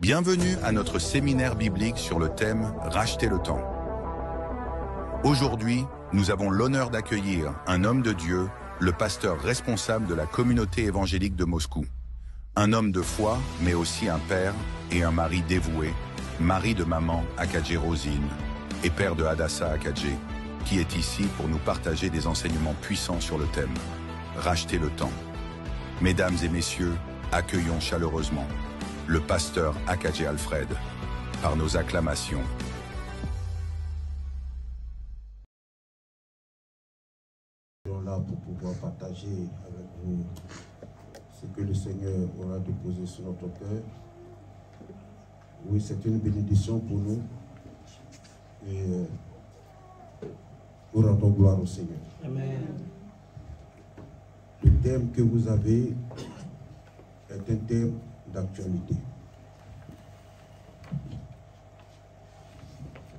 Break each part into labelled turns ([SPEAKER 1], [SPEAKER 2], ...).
[SPEAKER 1] Bienvenue à notre séminaire biblique sur le thème « Racheter le temps ». Aujourd'hui, nous avons l'honneur d'accueillir un homme de Dieu, le pasteur responsable de la communauté évangélique de Moscou. Un homme de foi, mais aussi un père et un mari dévoué, mari de maman Akadje Rosine et père de Hadassah Akadje, qui est ici pour nous partager des enseignements puissants sur le thème « Racheter le temps ». Mesdames et messieurs, accueillons chaleureusement le pasteur Akadje Alfred, par nos acclamations.
[SPEAKER 2] Nous sommes là pour pouvoir partager avec vous ce que le Seigneur aura déposé sur notre cœur. Oui, c'est une bénédiction pour nous et nous rendons gloire au Seigneur.
[SPEAKER 3] Amen.
[SPEAKER 2] Le thème que vous avez est un thème d'actualité.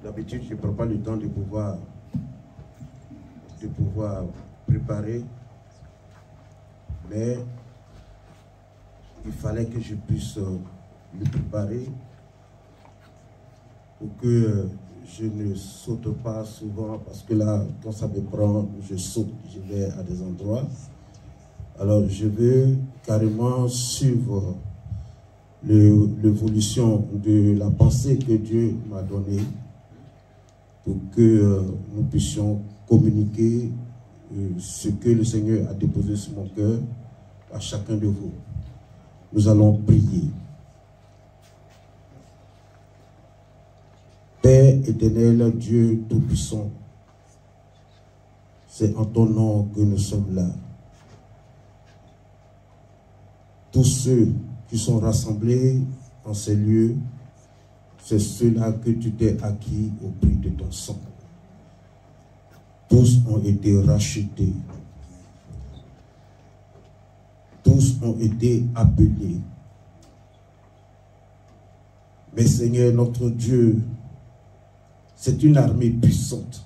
[SPEAKER 2] D'habitude, je ne prends pas le temps de pouvoir préparer, mais il fallait que je puisse le préparer pour que je ne saute pas souvent, parce que là, quand ça me prend, je saute, je vais à des endroits. Alors, je veux carrément suivre l'évolution de la pensée que Dieu m'a donnée pour que nous puissions communiquer ce que le Seigneur a déposé sur mon cœur à chacun de vous. Nous allons prier. Père éternel, Dieu Tout-Puissant, c'est en ton nom que nous sommes là. Tous ceux qui sont rassemblés en ces lieux, c'est ceux-là que tu t'es acquis au prix de ton sang. Tous ont été rachetés. Tous ont été appelés. Mais Seigneur, notre Dieu, c'est une armée puissante.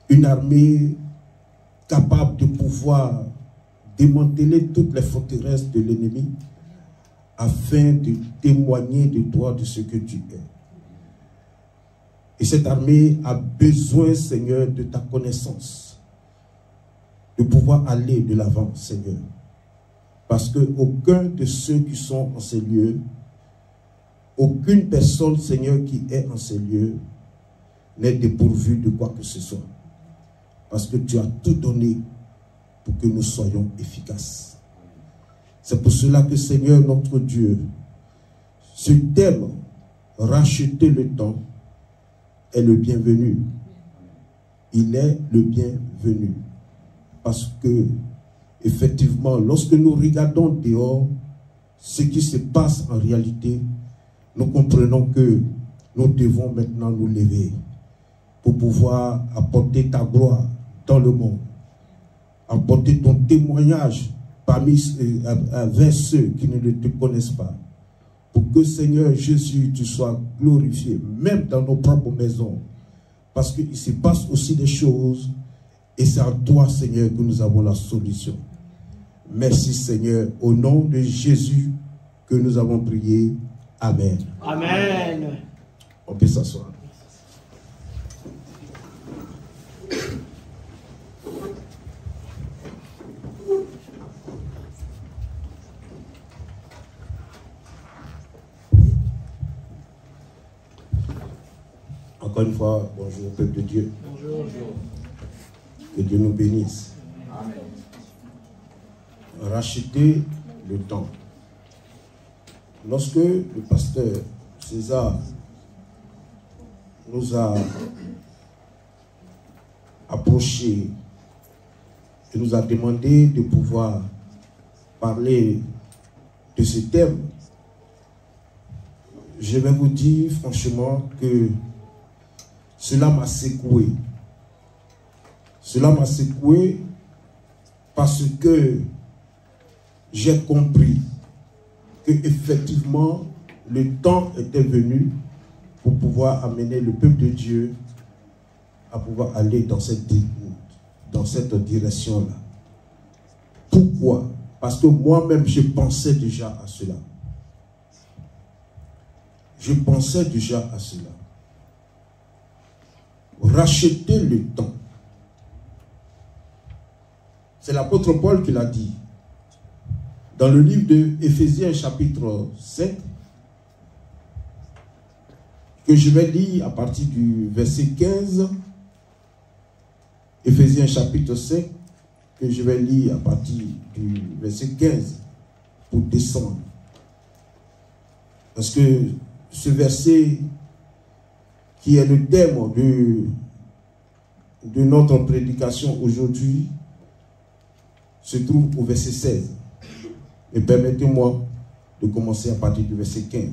[SPEAKER 2] Une armée capable de pouvoir démanteler toutes les forteresses de l'ennemi afin de témoigner de toi, de ce que tu es. Et cette armée a besoin, Seigneur, de ta connaissance, de pouvoir aller de l'avant, Seigneur. Parce qu'aucun de ceux qui sont en ces lieux, aucune personne, Seigneur, qui est en ces lieux, n'est dépourvue de quoi que ce soit. Parce que tu as tout donné pour que nous soyons efficaces. C'est pour cela que, Seigneur, notre Dieu, ce thème, racheter le temps, est le bienvenu. Il est le bienvenu. Parce que, effectivement, lorsque nous regardons dehors, ce qui se passe en réalité, nous comprenons que nous devons maintenant nous lever pour pouvoir apporter ta gloire dans le monde. Apporter ton témoignage vers ceux qui ne te connaissent pas. Pour que, Seigneur Jésus, tu sois glorifié, même dans nos propres maisons. Parce qu'il se passe aussi des choses, et c'est en toi, Seigneur, que nous avons la solution. Merci, Seigneur, au nom de Jésus que nous avons prié. Amen.
[SPEAKER 3] Amen.
[SPEAKER 2] On peut s'asseoir. Encore une fois, bonjour peuple de Dieu.
[SPEAKER 3] Bonjour.
[SPEAKER 2] Que Dieu nous bénisse.
[SPEAKER 3] Amen.
[SPEAKER 2] Racheter le temps. Lorsque le pasteur César nous a approché et nous a demandé de pouvoir parler de ce thème, je vais vous dire franchement que cela m'a secoué. Cela m'a secoué parce que j'ai compris que effectivement le temps était venu pour pouvoir amener le peuple de Dieu à pouvoir aller dans cette direction-là. Pourquoi? Parce que moi-même, je pensais déjà à cela. Je pensais déjà à cela. Racheter le temps. C'est l'apôtre Paul qui l'a dit. Dans le livre de Éphésiens chapitre 5, que je vais lire à partir du verset 15. Éphésiens chapitre 5, que je vais lire à partir du verset 15 pour descendre. Parce que ce verset qui est le thème de notre prédication aujourd'hui se trouve au verset 16. Et permettez-moi de commencer à partir du verset 15.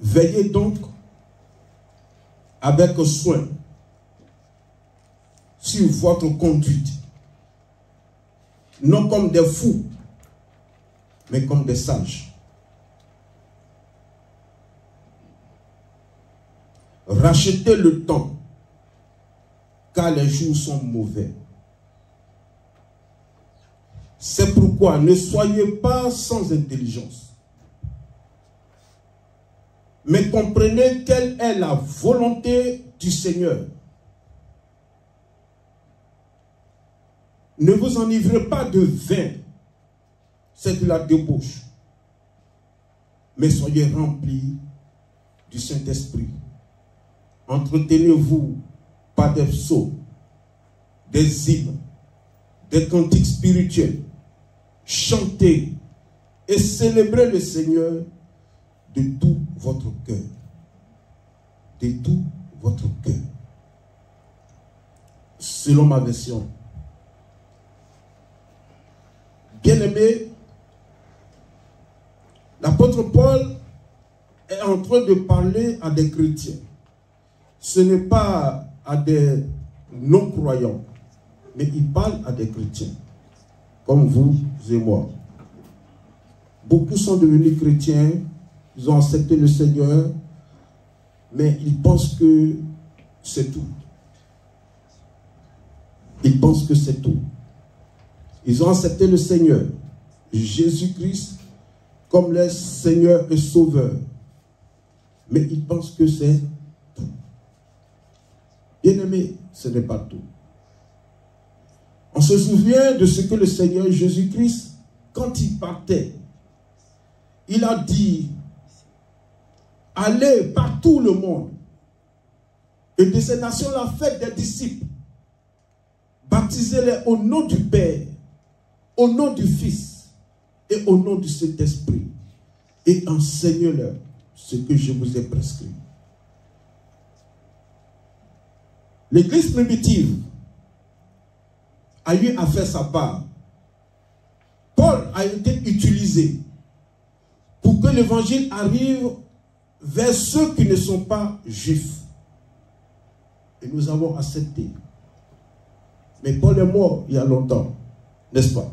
[SPEAKER 2] Veillez donc avec soin sur votre conduite, non comme des fous, mais comme des sages. Rachetez le temps, car les jours sont mauvais. C'est pourquoi ne soyez pas sans intelligence, mais comprenez quelle est la volonté du Seigneur. Ne vous enivrez pas de vin, c'est de la débauche, mais soyez remplis du Saint-Esprit. Entretenez-vous par des psaumes, des hymnes, des cantiques spirituels. Chantez et célébrez le Seigneur de tout votre cœur. De tout votre cœur. Selon ma version. Bien-aimé, l'apôtre Paul est en train de parler à des chrétiens. Ce n'est pas à des non-croyants, mais il parle à des chrétiens, comme vous et moi. Beaucoup sont devenus chrétiens, ils ont accepté le Seigneur, mais ils pensent que c'est tout. Ils pensent que c'est tout. Ils ont accepté le Seigneur, Jésus-Christ, comme leur Seigneur et Sauveur. Mais ils pensent que c'est tout. Bien-aimé, ce n'est pas tout. On se souvient de ce que le Seigneur Jésus-Christ, quand il partait, il a dit, allez par tout le monde, et de ces nations-là, faites des disciples, baptisez-les au nom du Père, au nom du Fils et au nom du Saint-Esprit, et enseignez-leur ce que je vous ai prescrit. L'Église primitive a eu à faire sa part. Paul a été utilisé pour que l'évangile arrive vers ceux qui ne sont pas juifs. Et nous avons accepté. Mais Paul est mort il y a longtemps, n'est-ce pas?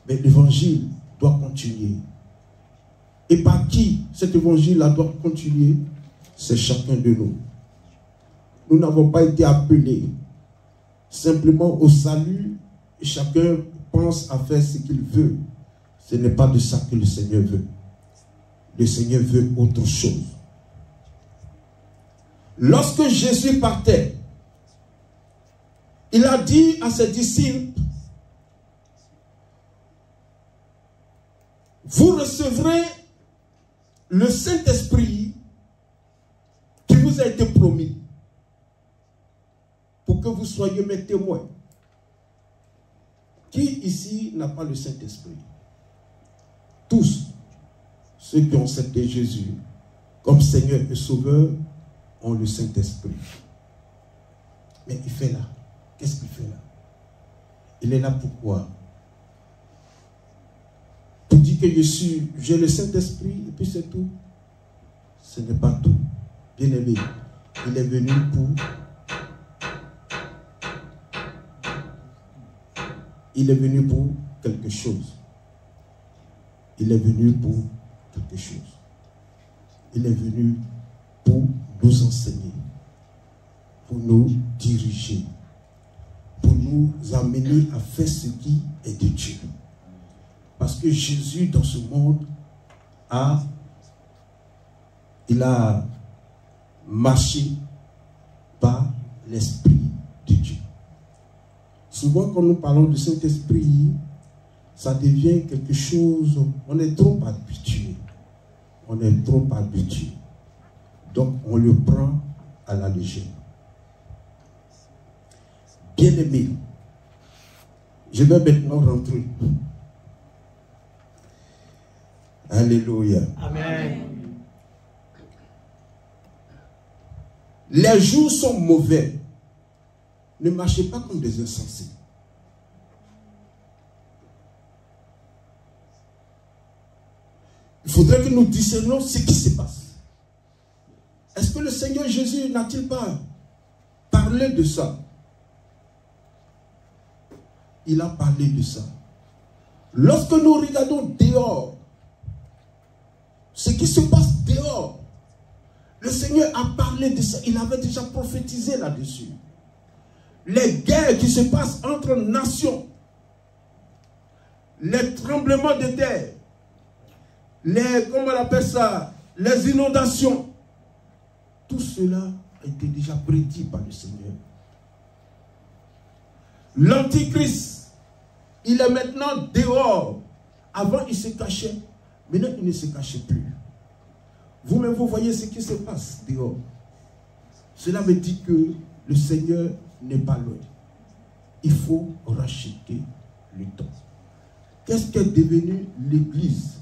[SPEAKER 2] Mais l'évangile doit continuer. Et par qui cet évangile-là doit continuer? C'est chacun de nous. Nous n'avons pas été appelés simplement au salut, et chacun pense à faire ce qu'il veut. Ce n'est pas de ça que le Seigneur veut. Le Seigneur veut autre chose. Lorsque Jésus partait, il a dit à ses disciples, vous recevrez le Saint-Esprit qui vous a été promis, pour que vous soyez mes témoins. Qui ici n'a pas le Saint-Esprit? Tous ceux qui ont accepté Jésus comme Seigneur et Sauveur ont le Saint-Esprit. Mais il fait là. Qu'est-ce qu'il fait là? Il est là pourquoi? Pour dire que j'ai le Saint-Esprit et puis c'est tout. Ce n'est pas tout. Bien aimé, il est venu pour... Il est venu pour quelque chose. Il est venu pour quelque chose. Il est venu pour nous enseigner, pour nous diriger, pour nous amener à faire ce qui est de Dieu. Parce que Jésus, dans ce monde, il a marché par l'Esprit de Dieu. Souvent, quand nous parlons du Saint-Esprit, ça devient quelque chose, on est trop habitué. On est trop habitué. Donc, on le prend à la légère. Bien-aimé, je vais maintenant rentrer. Alléluia.
[SPEAKER 3] Amen.
[SPEAKER 2] Les jours sont mauvais. Ne marchez pas comme des insensés. Il faudrait que nous discernions ce qui se passe. Est-ce que le Seigneur Jésus n'a-t-il pas parlé de ça? Il a parlé de ça. Lorsque nous regardons dehors, ce qui se passe dehors, le Seigneur a parlé de ça. Il avait déjà prophétisé là-dessus. Les guerres qui se passent entre nations, les tremblements de terre, comment on appelle ça, les inondations, tout cela a été déjà prédit par le Seigneur. L'Antichrist, il est maintenant dehors. Avant, il se cachait. Maintenant, il ne se cachait plus. Vous-même, vous voyez ce qui se passe dehors. Cela me dit que le Seigneur n'est pas loin. Il faut racheter le temps. Qu'est-ce qu'est devenu l'Église?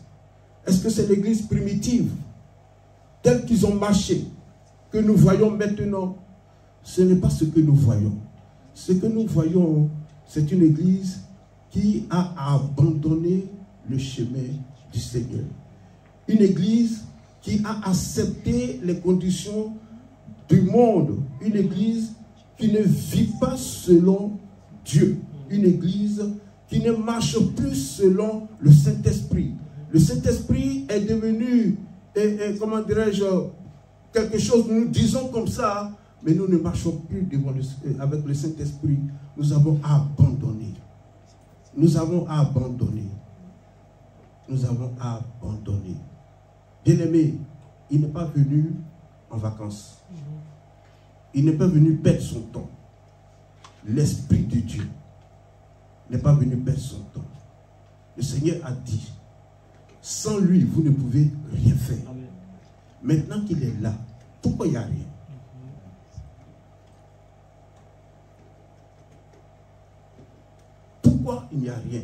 [SPEAKER 2] Est-ce que c'est l'Église primitive, telle qu'ils ont marché, que nous voyons maintenant? Ce n'est pas ce que nous voyons. Ce que nous voyons, c'est une Église qui a abandonné le chemin du Seigneur. Une Église qui a accepté les conditions du monde. Une Église qui ne vit pas selon Dieu. Une Église qui ne marche plus selon le Saint-Esprit. Le Saint-Esprit est devenu, comment dirais-je, quelque chose, nous disons comme ça, mais nous ne marchons plus avec le Saint-Esprit. Nous avons abandonné. Nous avons abandonné. Nous avons abandonné. Bien-aimé, il n'est pas venu en vacances. Il n'est pas venu perdre son temps. L'Esprit de Dieu n'est pas venu perdre son temps. Le Seigneur a dit, sans lui, vous ne pouvez rien faire. Amen. Maintenant qu'il est là, pourquoi il n'y a rien? Pourquoi il n'y a rien?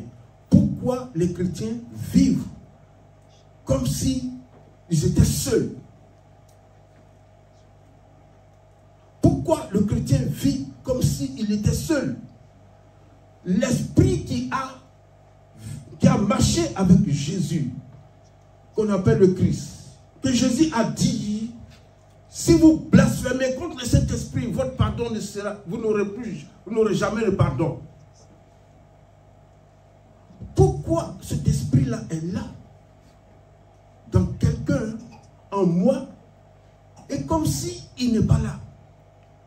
[SPEAKER 2] Pourquoi les chrétiens vivent comme si ils étaient seuls? Pourquoi le chrétien vit comme s'il était seul? L'esprit qui a marché avec Jésus, qu'on appelle le Christ, que Jésus a dit, si vous blasphémez contre le Saint-Esprit, votre pardon ne sera, vous n'aurez jamais le pardon. Pourquoi cet esprit-là est là, dans quelqu'un, en moi, et comme si il n'est pas là?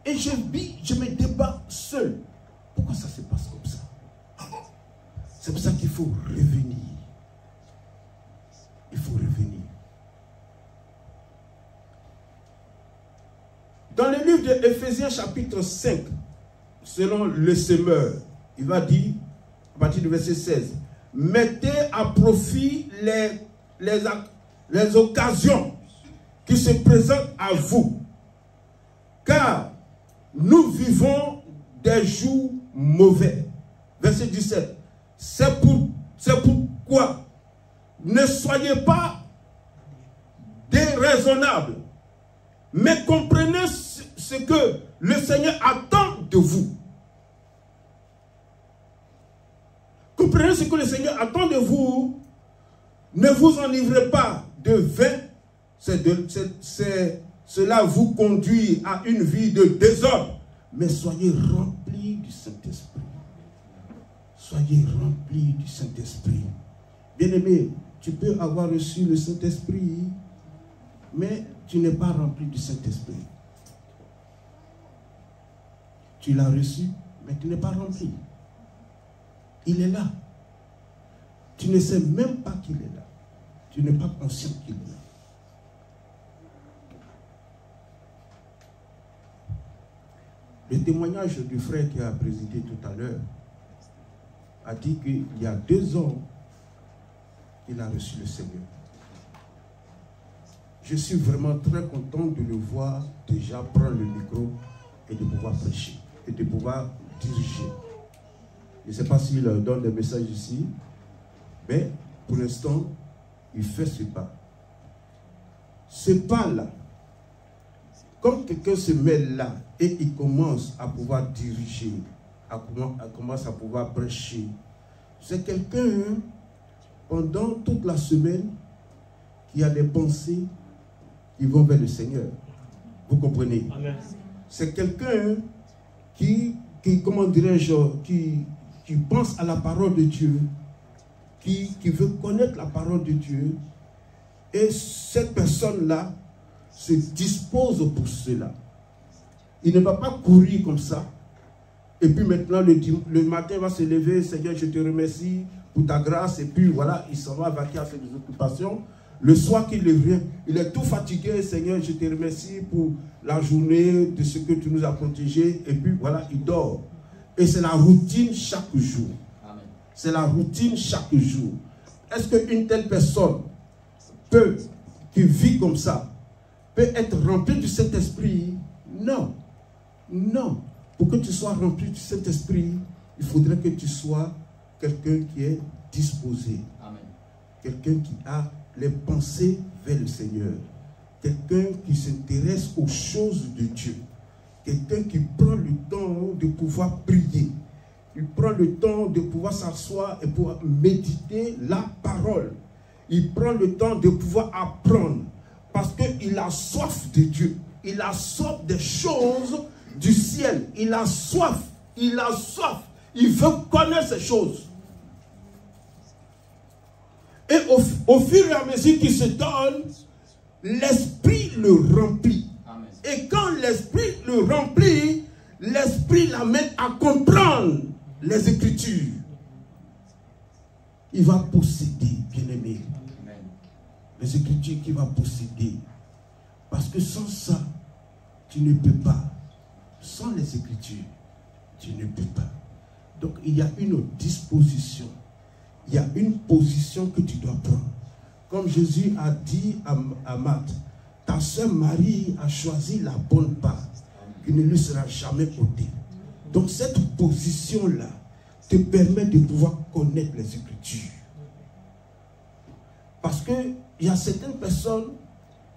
[SPEAKER 2] Et je me débat seul. Pourquoi ça se passe comme ça? C'est pour ça qu'il faut revenir. Il faut revenir. Dans le livre de Éphésiens chapitre 5, selon le semeur, il va dire, à partir du verset 16, mettez à profit les occasions qui se présentent à vous, car nous vivons des jours mauvais. Verset 17. C'est pourquoi ne soyez pas déraisonnables, mais comprenez ce que le Seigneur attend de vous. Comprenez ce que le Seigneur attend de vous. Ne vous enivrez pas de vin. Cela vous conduit à une vie de désordre. Mais soyez remplis du Saint-Esprit. Soyez remplis du Saint-Esprit. Bien-aimé, tu peux avoir reçu le Saint-Esprit, mais tu n'es pas rempli du Saint-Esprit. Tu l'as reçu, mais tu n'es pas rempli. Il est là. Tu ne sais même pas qu'il est là. Tu n'es pas conscient qu'il est là. Le témoignage du frère qui a présidé tout à l'heure a dit qu'il y a 2 ans qu'il a reçu le Seigneur. Je suis vraiment très content de le voir déjà prendre le micro et de pouvoir prêcher et de pouvoir diriger. Je ne sais pas s'il donne des messages ici, mais pour l'instant, il fait ce pas. Ce pas-là, quand quelqu'un se met là et il commence à pouvoir diriger, commence à pouvoir prêcher, c'est quelqu'un, pendant toute la semaine, qui a des pensées qui vont vers le Seigneur. Vous comprenez? C'est quelqu'un qui comment dirais-je, qui pense à la parole de Dieu, qui veut connaître la parole de Dieu, et cette personne-là se dispose pour cela. Il ne va pas courir comme ça, et puis maintenant le matin il va se lever, Seigneur, je te remercie pour ta grâce, et puis voilà, il s'en va vaquer à ses occupations. Le soir qu'il revient, il est tout fatigué, Seigneur, je te remercie pour la journée, de ce que tu nous as protégé, et puis voilà, il dort. Et c'est la routine chaque jour. C'est la routine chaque jour. Est-ce qu'une telle personne qui vit comme ça, peut être remplie du Saint-Esprit? Non. Non. Pour que tu sois rempli du Saint-Esprit, il faudrait que tu sois quelqu'un qui est disposé. Quelqu'un qui a les pensées vers le Seigneur. Quelqu'un qui s'intéresse aux choses de Dieu. Quelqu'un qui prend le temps de pouvoir prier. Il prend le temps de pouvoir s'asseoir et pouvoir méditer la parole. Il prend le temps de pouvoir apprendre. Parce qu'il a soif de Dieu. Il a soif des choses du ciel. Il a soif. Il a soif. Il veut connaître ces choses. Et au fur et à mesure qu'il se donne, l'esprit le remplit. Amen. Et quand l'esprit le remplit, l'esprit l'amène à comprendre les Écritures. Il va posséder, bien-aimé. Les Écritures qu'il va posséder. Parce que sans ça, tu ne peux pas. Sans les Écritures, tu ne peux pas. Donc il y a une disposition. Il y a une position que tu dois prendre. Comme Jésus a dit à Marthe, ta sœur Marie a choisi la bonne part qui ne lui sera jamais ôtée. Donc cette position-là te permet de pouvoir connaître les Écritures. Parce qu'il y a certaines personnes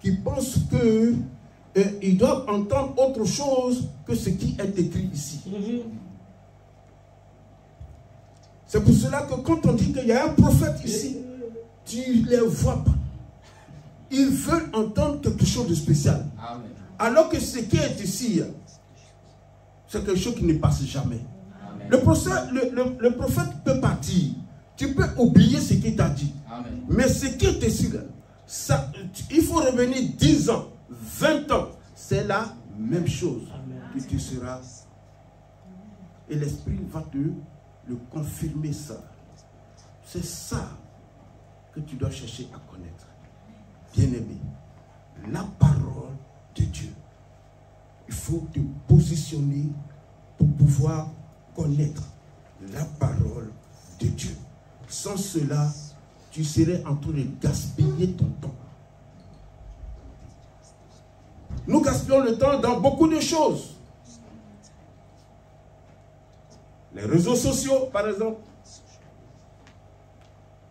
[SPEAKER 2] qui pensent qu'ils doivent entendre autre chose que ce qui est écrit ici. C'est pour cela que quand on dit qu'il y a un prophète ici, tu ne les vois pas. Ils veulent entendre quelque chose de spécial. Amen. Alors que ce qui est ici, c'est quelque chose qui ne passe jamais. Le prophète peut partir. Tu peux oublier ce qu'il t'a dit. Amen. Mais ce qui est ici, ça, il faut revenir 10 ans, 20 ans. C'est la même chose. Amen. Que tu seras. Et l'Esprit va te le confirmer ça. C'est ça que tu dois chercher à connaître. Bien-aimé, la parole de Dieu. Il faut te positionner pour pouvoir connaître la parole de Dieu. Sans cela, tu serais en train de gaspiller ton temps. Nous gaspillons le temps dans beaucoup de choses. Les réseaux sociaux, par exemple.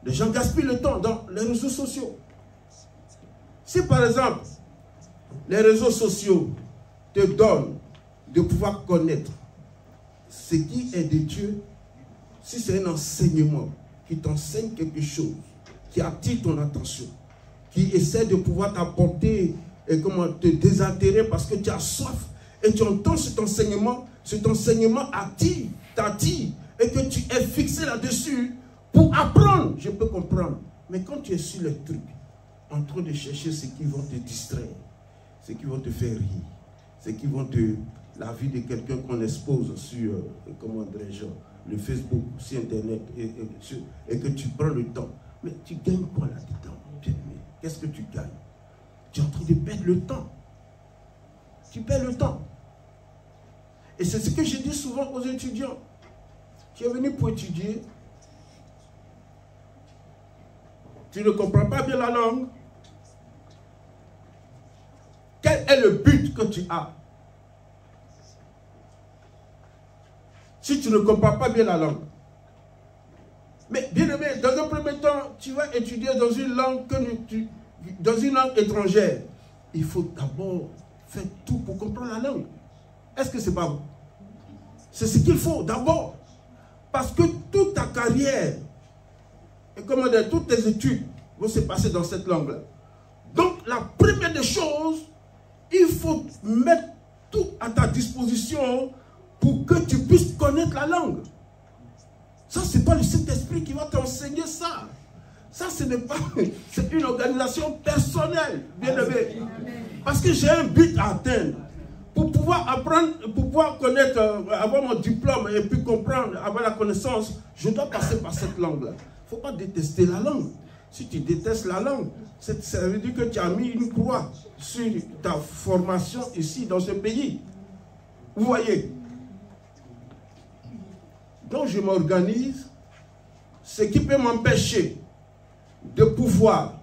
[SPEAKER 2] Les gens gaspillent le temps dans les réseaux sociaux. Si, par exemple, les réseaux sociaux te donnent de pouvoir connaître ce qui est de Dieu, si c'est un enseignement qui t'enseigne quelque chose, qui attire ton attention, qui essaie de pouvoir t'apporter et comment te désaltérer parce que tu as soif et tu entends cet enseignement t'attire et que tu es fixé là-dessus pour apprendre, je peux comprendre. Mais quand tu es sur le truc, en train de chercher ce qui vont te distraire, ce qui vont te faire rire, ce qui vont te... La vie de quelqu'un qu'on expose sur, comment dirais-je, le Facebook, sur Internet, et que tu prends le temps. Mais tu gagnes quoi là-dedans? qu'est-ce que tu gagnes? Tu es en train de perdre le temps. Tu perds le temps. Et c'est ce que je dis souvent aux étudiants. Tu es venu pour étudier. Tu ne comprends pas bien la langue. Quel est le but que tu as? Si tu ne comprends pas bien la langue. Mais bien aimé, dans un premier temps, tu vas étudier dans une langue, étrangère. Il faut d'abord faire tout pour comprendre la langue. Est-ce que c'est pas bon? C'est ce qu'il faut d'abord. Parce que toute ta carrière, et comment dire, toutes tes études vont se passer dans cette langue-là. Donc, la première des choses, il faut mettre tout à ta disposition pour que tu puisses connaître la langue. Ça, ce n'est pas le Saint-Esprit qui va t'enseigner ça. Ça, ce n'est pas... C'est une organisation personnelle, bien aimé. Parce que j'ai un but à atteindre. Pour pouvoir apprendre, pour pouvoir connaître, avoir mon diplôme et puis comprendre, avoir la connaissance, je dois passer par cette langue-là. Il ne faut pas détester la langue. Si tu détestes la langue, ça veut dire que tu as mis une croix sur ta formation ici, dans ce pays. Vous voyez? Donc je m'organise. Ce qui peut m'empêcher de pouvoir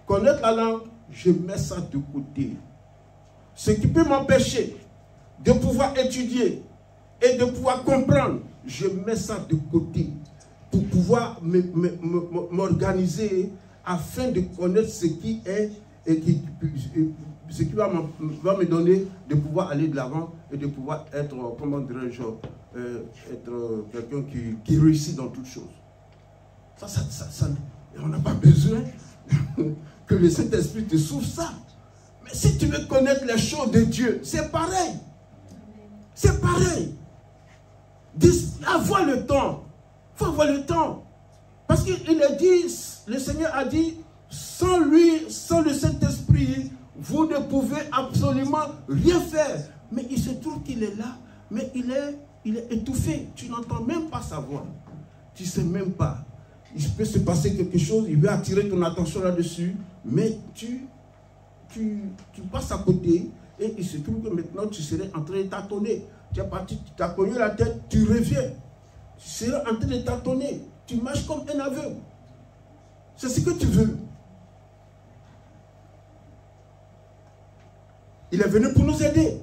[SPEAKER 2] connaître la langue, je mets ça de côté. Ce qui peut m'empêcher de pouvoir étudier et de pouvoir comprendre, je mets ça de côté pour pouvoir m'organiser afin de connaître ce qui est et ce qui va me donner de pouvoir aller de l'avant et de pouvoir être, comment dirais-je, être quelqu'un qui réussit dans toutes choses. Ça, on n'a pas besoin que le Saint-Esprit te souffle ça. Mais si tu veux connaître les choses de Dieu, c'est pareil. C'est pareil. Avoir le temps. Il faut avoir le temps. Parce qu'il a dit, le Seigneur a dit, sans lui, sans le Saint-Esprit, vous ne pouvez absolument rien faire. Mais il se trouve qu'il est là, mais il est étouffé. Tu n'entends même pas sa voix. Tu ne sais même pas. Il peut se passer quelque chose, il veut attirer ton attention là-dessus, mais tu passes à côté et il se trouve que maintenant tu serais en train de tâtonner. Tu es parti, tu as cogné la tête, tu reviens. Tu serais en train de tâtonner. Tu marches comme un aveugle. C'est ce que tu veux. Il est venu pour nous aider.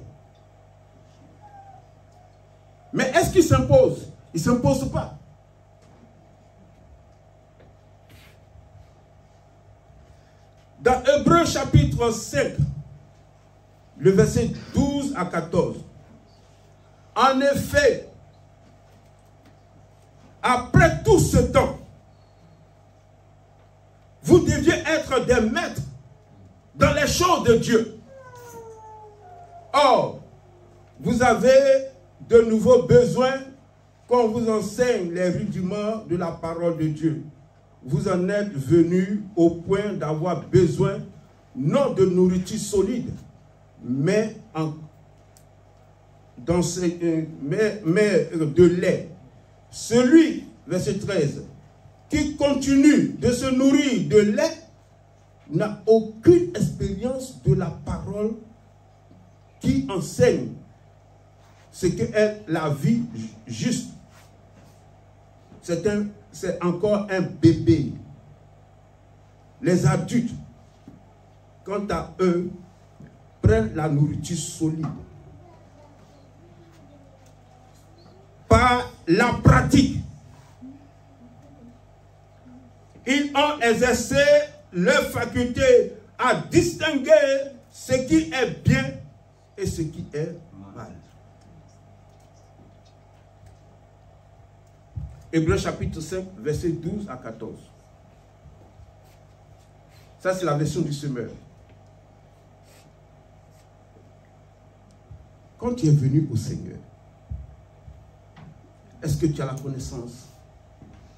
[SPEAKER 2] Mais est-ce qu'il s'impose? Il ne s'impose pas. Dans Hébreux chapitre 5, le verset 12 à 14. En effet, après tout ce temps, vous deviez être des maîtres dans les choses de Dieu. Or, vous avez de nouveaux besoins qu'on vous enseigne les rudiments de la parole de Dieu. Vous en êtes venus au point d'avoir besoin non de nourriture solide, mais de lait. Celui, verset 13, qui continue de se nourrir de lait n'a aucune expérience de la parole qui enseigne ce qu'est la vie juste. C'est encore un bébé. Les adultes, quant à eux, prennent la nourriture solide. Par la pratique, ils ont exercé leur faculté à distinguer ce qui est bien et ce qui est mal. Hébreux chapitre 5, verset 12 à 14. Ça, c'est la version du semeur. Quand tu es venu au Seigneur, est-ce que tu as la connaissance?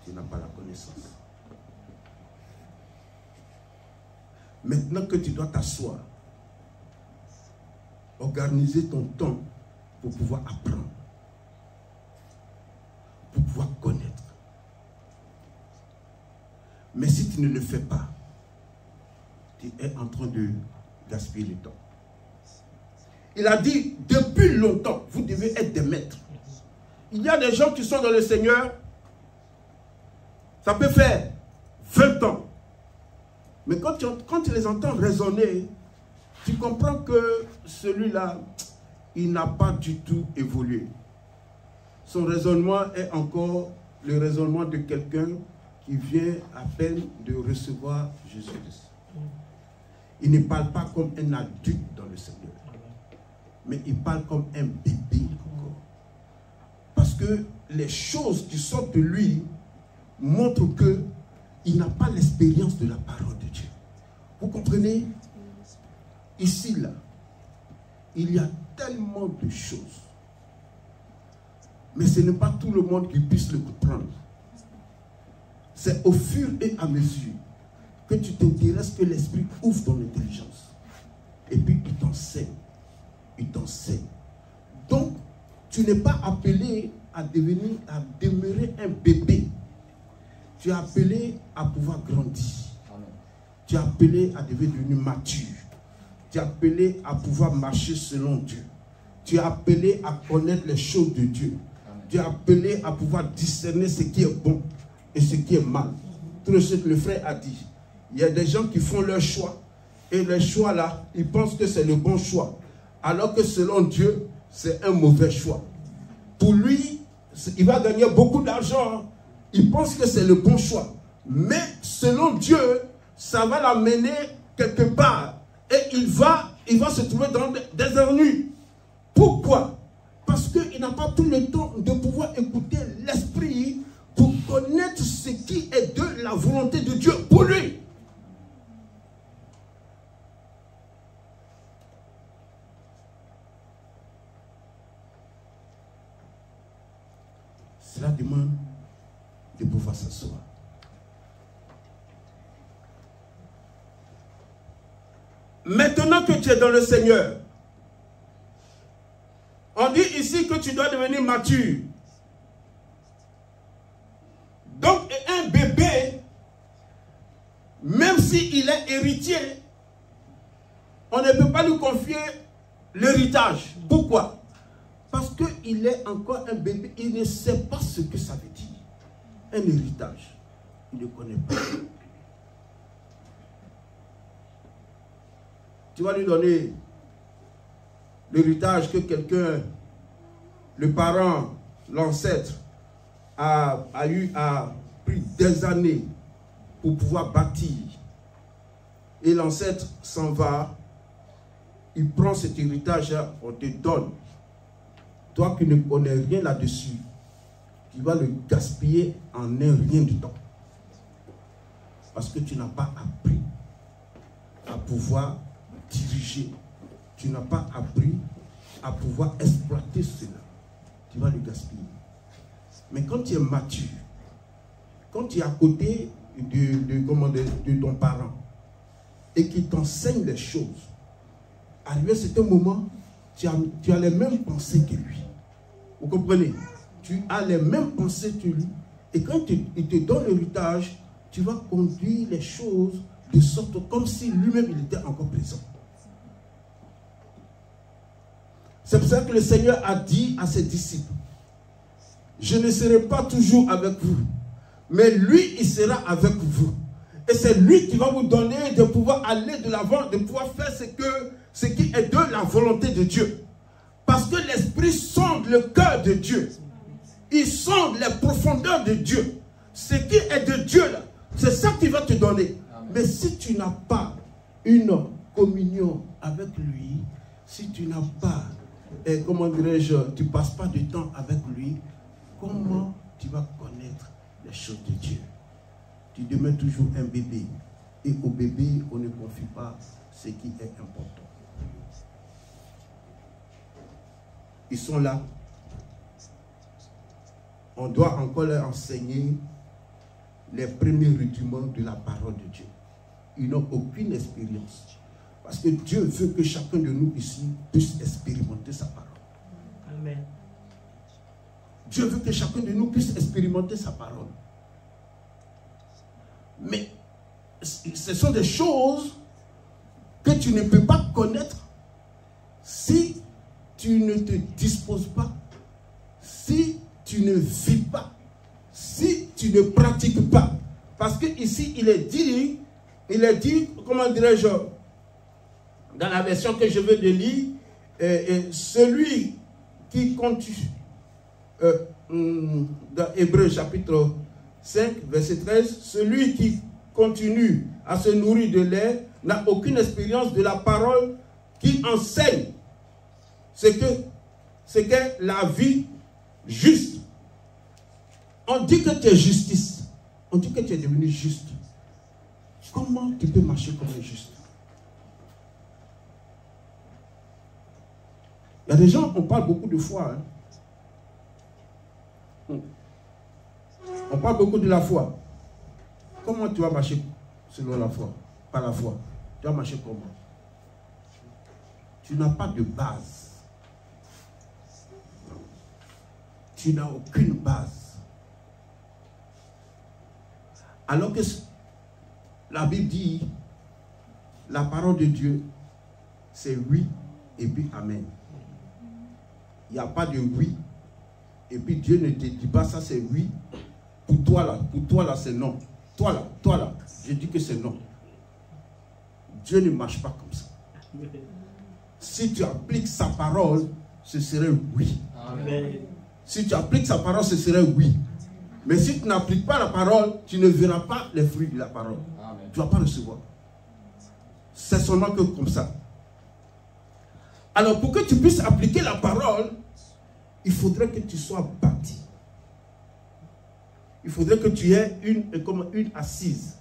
[SPEAKER 2] Tu n'as pas la connaissance. Maintenant que tu dois t'asseoir, organiser ton temps pour pouvoir apprendre, pour pouvoir connaître. Mais si tu ne le fais pas, tu es en train de gaspiller le temps. Il a dit, depuis longtemps, vous devez être des maîtres. Il y a des gens qui sont dans le Seigneur, ça peut faire 20 ans. Mais quand tu les entends raisonner, tu comprends que celui-là, il n'a pas du tout évolué. Son raisonnement est encore le raisonnement de quelqu'un qui vient à peine de recevoir Jésus-Christ. Il ne parle pas comme un adulte dans le Seigneur, mais il parle comme un bébé encore. Parce que les choses qui sortent de lui montrent qu'il n'a pas l'expérience de la parole de Dieu. Vous comprenez? Ici, là, il y a tellement de choses. Mais ce n'est pas tout le monde qui puisse le comprendre. C'est au fur et à mesure que tu t'intéresses que l'Esprit ouvre ton intelligence. Et puis il t'enseigne. Il t'enseigne. Donc, tu n'es pas appelé à demeurer un bébé. Tu es appelé à pouvoir grandir. Tu es appelé à devenir mature. Tu es appelé à pouvoir marcher selon Dieu. Tu es appelé à connaître les choses de Dieu. Tu es appelé à pouvoir discerner ce qui est bon et ce qui est mal. Tout ce que le frère a dit. Il y a des gens qui font leur choix. Et le choix là, ils pensent que c'est le bon choix. Alors que selon Dieu, c'est un mauvais choix. Pour lui, il va gagner beaucoup d'argent. Il pense que c'est le bon choix. Mais selon Dieu, ça va l'amener quelque part. Et il va se trouver dans des ennuis. Pourquoi? Parce qu'il n'a pas tout le temps de pouvoir écouter l'Esprit pour connaître ce qui est de la volonté de Dieu pour lui. Cela demande de pouvoir s'asseoir. Maintenant que tu es dans le Seigneur, on dit ici que tu dois devenir mature. Donc, un bébé, même s'il est héritier, on ne peut pas lui confier l'héritage. Pourquoi? Parce qu'il est encore un bébé, il ne sait pas ce que ça veut dire. Un héritage, il ne connaît pas. Tu vas lui donner l'héritage que quelqu'un, le parent, l'ancêtre, a pris des années pour pouvoir bâtir. Et l'ancêtre s'en va, il prend cet héritage, on te donne. Toi qui ne connais rien là-dessus, tu vas le gaspiller en un rien du temps. Parce que tu n'as pas appris à pouvoir diriger. Tu n'as pas appris à pouvoir exploiter cela. Tu vas le gaspiller. Mais quand tu es mature, quand tu es à côté de ton parent et qu'il t'enseigne les choses, arrivé à certain moment, tu as les mêmes pensées que lui. Vous comprenez? Tu as les mêmes pensées que lui. Et quand il te donne l'héritage, tu vas conduire les choses de sorte comme si lui-même il était encore présent. C'est pour ça que le Seigneur a dit à ses disciples, je ne serai pas toujours avec vous, mais lui, il sera avec vous. Et c'est lui qui va vous donner de pouvoir aller de l'avant, de pouvoir faire ce qui est de la volonté de Dieu. Parce que l'Esprit sonde le cœur de Dieu. Il sonde les profondeurs de Dieu. Ce qui est de Dieu, là, c'est ça qu'il va te donner. Amen. Mais si tu n'as pas une communion avec lui, si tu n'as pas, comment dirais-je, tu ne passes pas du temps avec lui, comment tu vas connaître les choses de Dieu? Tu demeures toujours un bébé. Et au bébé, on ne confie pas ce qui est important. Ils sont là. On doit encore leur enseigner les premiers rudiments de la parole de Dieu. Ils n'ont aucune expérience. Parce que Dieu veut que chacun de nous ici puisse expérimenter sa parole.
[SPEAKER 3] Amen.
[SPEAKER 2] Dieu veut que chacun de nous puisse expérimenter sa parole. Mais ce sont des choses tu ne peux pas connaître si tu ne te disposes pas, si tu ne vis pas, si tu ne pratiques pas. Parce que ici, il est dit, comment dirais-je, dans la version que je veux de lire, celui qui continue, dans Hébreux chapitre 5, verset 13, celui qui continue à se nourrir de lait n'a aucune expérience de la parole qui enseigne ce qu'est la vie juste. On dit que tu es justice. On dit que tu es devenu juste. Comment tu peux marcher comme un juste? Il y a des gens, on parle beaucoup de foi. Hein. On parle beaucoup de la foi. Comment tu vas marcher selon la foi? Par la foi. Tu vas marcher comment? Tu n'as pas de base. Tu n'as aucune base. Alors que la Bible dit, la parole de Dieu, c'est oui et puis amen. Il n'y a pas de oui. Et puis Dieu ne te dit pas ça c'est oui. Pour toi là c'est non. Toi là, je dis que c'est non. Dieu ne marche pas comme ça. Si tu appliques sa parole, ce serait oui. Amen. Si tu appliques sa parole, ce serait oui. Mais si tu n'appliques pas la parole, tu ne verras pas les fruits de la parole. Amen. Tu ne vas pas recevoir. C'est seulement que comme ça. Alors pour que tu puisses appliquer la parole, il faudrait que tu sois bâti. Il faudrait que tu aies une assise.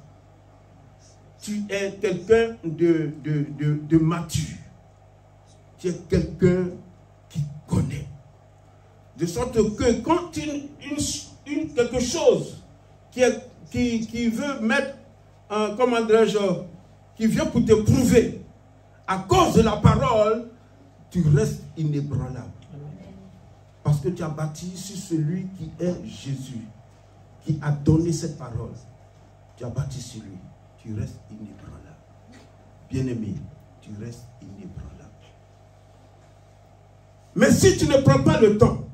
[SPEAKER 2] Tu es quelqu'un de mature. Tu es quelqu'un qui connaît. De sorte que quand quelque chose qui veut mettre, comment dirais-je, qui vient pour te prouver, à cause de la parole, tu restes inébranlable. Parce que tu as bâti sur celui qui est Jésus, qui a donné cette parole. Tu as bâti sur lui. Tu restes inébranlable. Bien-aimé, tu restes inébranlable. Mais si tu ne prends pas le temps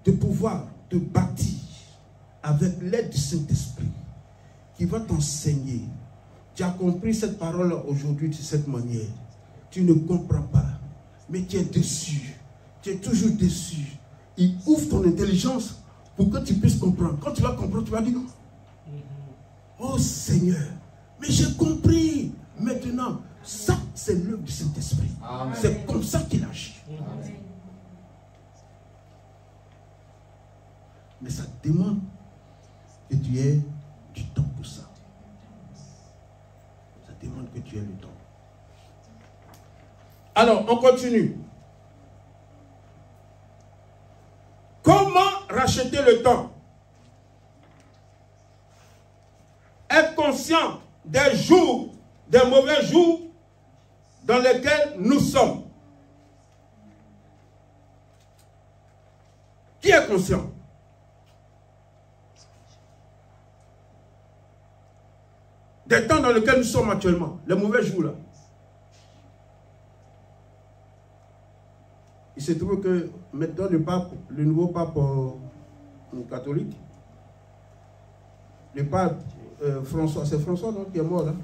[SPEAKER 2] de pouvoir te bâtir avec l'aide du Saint-Esprit qui va t'enseigner, tu as compris cette parole aujourd'hui de cette manière, tu ne comprends pas, mais tu es déçu, tu es toujours déçu. Il ouvre ton intelligence pour que tu puisses comprendre. Quand tu vas comprendre, tu vas dire, oh Seigneur, mais j'ai compris maintenant. Ça, c'est l'œuvre du Saint-Esprit. C'est comme ça qu'il agit. Amen. Mais ça demande que tu aies du temps pour ça. Ça demande que tu aies le temps. Alors, on continue. Comment racheter le temps? Être conscient des jours, des mauvais jours dans lesquels nous sommes. Qui est conscient? Des temps dans lesquels nous sommes actuellement, les mauvais jours là. Il se trouve que maintenant le nouveau pape catholique, le pape François, c'est François non, qui est mort là.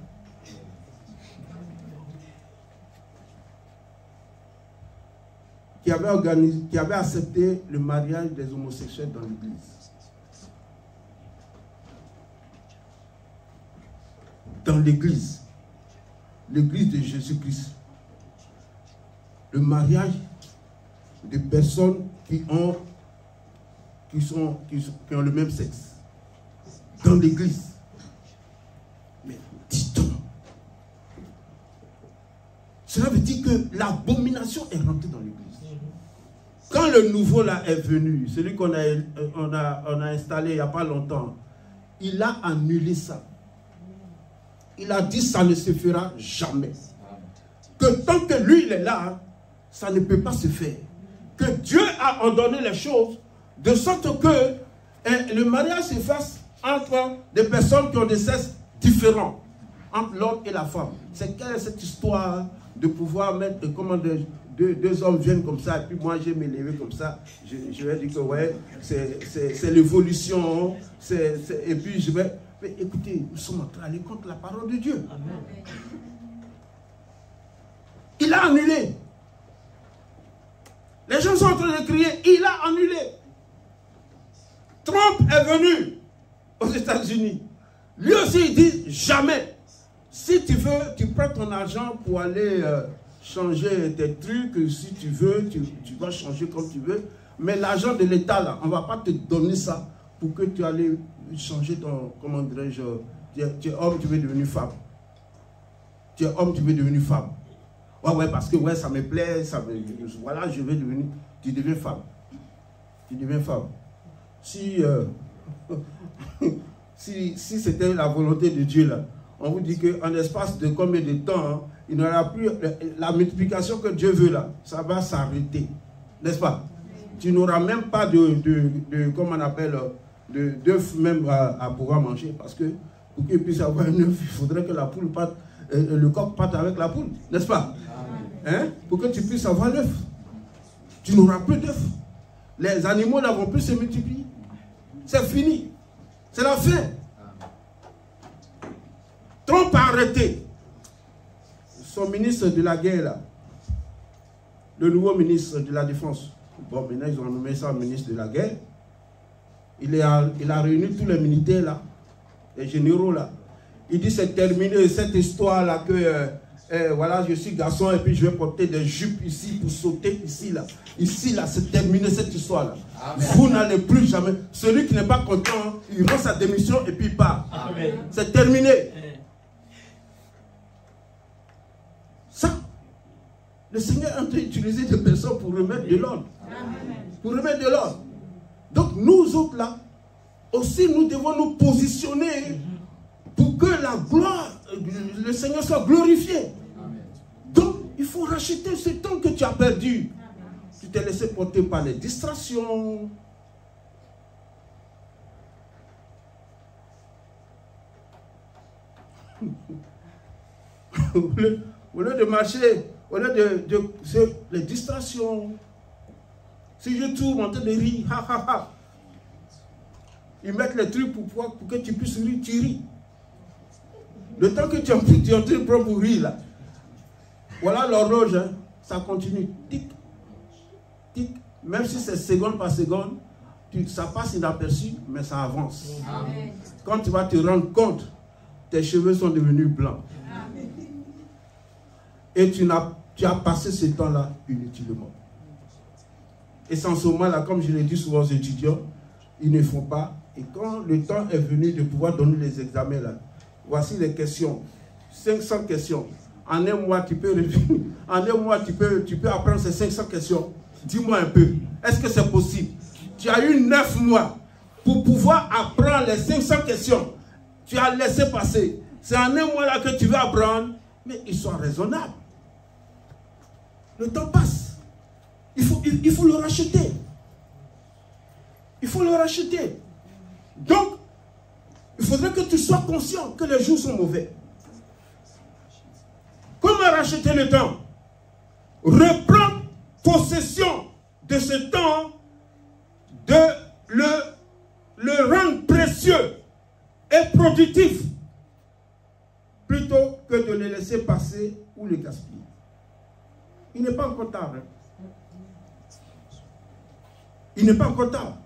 [SPEAKER 2] Qui avait accepté le mariage des homosexuels dans l'église. Dans l'église de Jésus-Christ, le mariage de personnes qui ont le même sexe. Dans l'église. Mais dis-donc, cela veut dire que l'abomination est rentrée dans l'église. Quand le nouveau là est venu, celui qu'on a installé il n'y a pas longtemps, il a annulé ça. Il a dit ça ne se fera jamais. Que tant que lui il est là, ça ne peut pas se faire. Que Dieu a ordonné les choses de sorte que le mariage se fasse entre des personnes qui ont des sexes différents. entre l'homme et la femme. C'est quelle est cette histoire de pouvoir mettre, comment deux hommes viennent comme ça, et puis moi je vais m'élever comme ça, je vais dire que ouais, c'est l'évolution, et puis je vais... Mais écoutez, nous sommes en train d'aller contre la parole de Dieu. Amen. Il a annulé. Les gens sont en train de crier, il a annulé. Trump est venu aux États-Unis. Lui aussi, il dit jamais. Si tu veux, tu prends ton argent pour aller changer tes trucs. Si tu veux, tu vas changer comme tu veux. Mais l'argent de l'État, là, on ne va pas te donner ça pour que tu ailles changer ton, comment dirais-je, tu es homme, tu veux devenir femme. Tu es homme, tu veux devenir femme. Ouais, parce que ouais, ça me plaît, voilà, je veux devenir, tu deviens femme. Tu deviens femme. Si c'était la volonté de Dieu, là, on vous dit qu'en espace de combien de temps, hein, il n'y aura plus la multiplication que Dieu veut là, ça va s'arrêter. N'est-ce pas? Tu n'auras même pas comment on appelle, d'œufs même à pouvoir manger, parce que pour qu'il puisse avoir un œuf, il faudrait que la poule parte, le coq parte avec la poule, n'est-ce pas? Hein? Pour que tu puisses avoir l'œuf. Tu n'auras plus d'œufs. Les animaux n'auront plus se multiplier. C'est fini. C'est la fin. Trump a arrêté son ministre de la guerre, là, le nouveau ministre de la Défense. Bon, maintenant, ils ont nommé ça ministre de la guerre. Il a réuni tous les militaires, là, les généraux, là. Il dit, c'est terminé, cette histoire-là, que, voilà, je suis garçon, et puis je vais porter des jupes ici, pour sauter ici, là. Ici, là, c'est terminé, cette histoire-là. Vous n'allez plus jamais. Celui qui n'est pas content, il rend sa démission, et puis il part. C'est terminé. Ça, le Seigneur a utilisé des personnes pour remettre de l'ordre. Pour remettre de l'ordre. Donc nous autres là, aussi nous devons nous positionner pour que la gloire, le Seigneur soit glorifié. Donc il faut racheter ce temps que tu as perdu. Tu t'es laissé porter par les distractions. Au lieu de marcher, au lieu de les distractions. Si je tourne en train de rire, ha ha ha. Ils mettent les trucs pour que tu puisses rire, tu ris. Le temps que tu es en train de prendre pour rire là. Voilà l'horloge, hein, ça continue. Tic, tic. Même si c'est seconde par seconde, ça passe inaperçu, mais ça avance. Amen. Quand tu vas te rendre compte, tes cheveux sont devenus blancs. Amen. Et tu as passé ce temps-là inutilement. Et sans ce moment-là, comme je l'ai dit souvent aux étudiants, ils ne font pas. Et quand le temps est venu de pouvoir donner les examens, là, voici les questions. 500 questions. En un mois, tu peux apprendre ces 500 questions. Dis-moi un peu, est-ce que c'est possible? Tu as eu 9 mois pour pouvoir apprendre les 500 questions. Tu as laissé passer. C'est en un mois là que tu veux apprendre, mais ils sont raisonnables. Le temps passe. Il faut le racheter. Il faut le racheter. Donc, il faudrait que tu sois conscient que les jours sont mauvais. Comment racheter le temps? Reprends possession de ce temps, de le rendre précieux et productif, plutôt que de le laisser passer ou le gaspiller. Il n'est pas encore tard. Hein? Il n'est pas encore tard.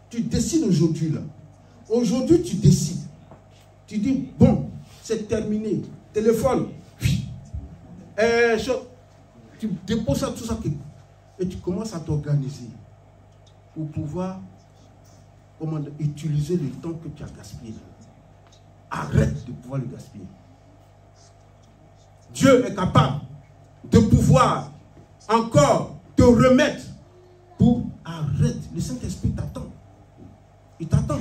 [SPEAKER 2] Tu décides aujourd'hui là. Aujourd'hui tu décides. Tu dis bon, c'est terminé. Téléphone. Tu déposes ça, tout ça. Et tu commences à t'organiser pour pouvoir utiliser le temps que tu as gaspillé. Arrête de pouvoir le gaspiller. Dieu est capable de pouvoir encore te remettre pour arrête. Le Saint-Esprit t'attend. Il t'attend.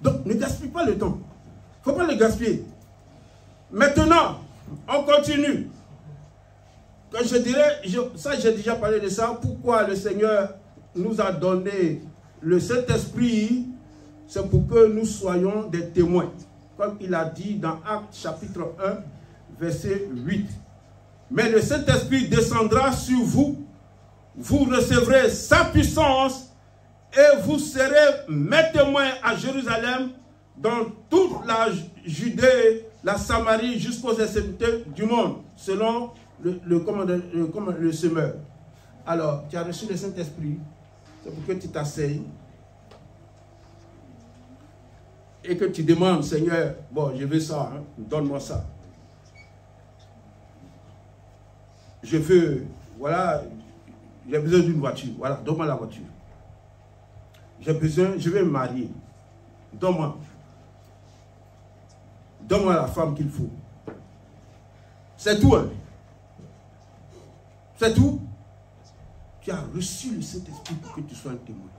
[SPEAKER 2] Donc ne gaspille pas le temps. Il ne faut pas le gaspiller. Maintenant, on continue. Quand je dirais, ça j'ai déjà parlé de ça, pourquoi le Seigneur nous a donné le Saint-Esprit, c'est pour que nous soyons des témoins.
[SPEAKER 3] comme il a dit dans Actes chapitre 1, verset 8. Mais le Saint-Esprit descendra sur vous, vous recevrez sa puissance et vous serez mes témoins à Jérusalem, dans toute la Judée, la Samarie, jusqu'aux extrémités du monde, selon le semeur. Alors, tu as reçu le Saint-Esprit, c'est pour que tu t'asseyes et que tu demandes, Seigneur, bon, je veux ça, hein, donne-moi ça. Je veux, voilà, j'ai besoin d'une voiture, voilà, donne-moi la voiture. J'ai besoin, je vais me marier, donne-moi. Donne-moi la femme qu'il faut. C'est tout, hein. C'est tout. Tu as reçu le Saint-Esprit pour que tu sois un témoin.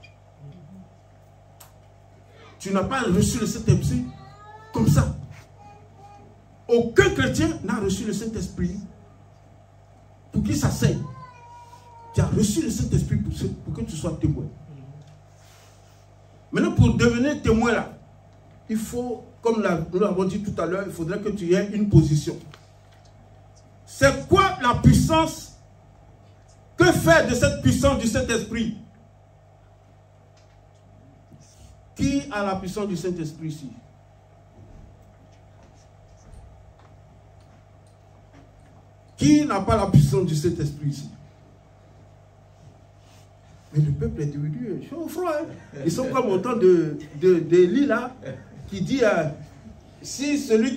[SPEAKER 3] Tu n'as pas reçu le Saint-Esprit comme ça. Aucun chrétien n'a reçu le Saint-Esprit pour qu'il s'asseye. Tu as reçu le Saint-Esprit pour que tu sois témoin. Maintenant, pour devenir témoin là, il faut, comme nous l'avons dit tout à l'heure, il faudrait que tu aies une position. C'est quoi la puissance? Que faire de cette puissance du Saint-Esprit? Qui a la puissance du Saint-Esprit ici? Qui n'a pas la puissance du Saint-Esprit ici? Mais le peuple est devenu chaud froid. Hein? Ils sont comme autant d'Élie là, qui dit si celui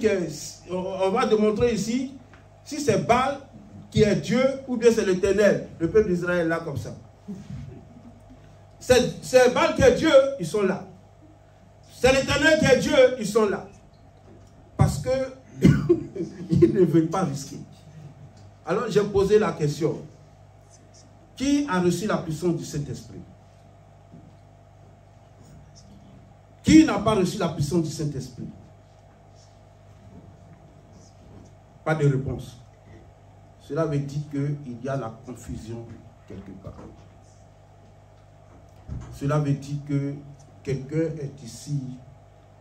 [SPEAKER 3] on va démontrer ici, si c'est Baal qui est Dieu ou bien c'est l'Éternel, le peuple d'Israël est là comme ça. C'est Baal qui est Dieu, ils sont là. C'est l'Éternel qui est Dieu, ils sont là. Parce que ils ne veulent pas risquer. Alors j'ai posé la question. Qui a reçu la puissance du Saint-Esprit? Qui n'a pas reçu la puissance du Saint-Esprit? Pas de réponse. Cela veut dire qu'il y a la confusion quelque part. Cela veut dire que quelqu'un est ici,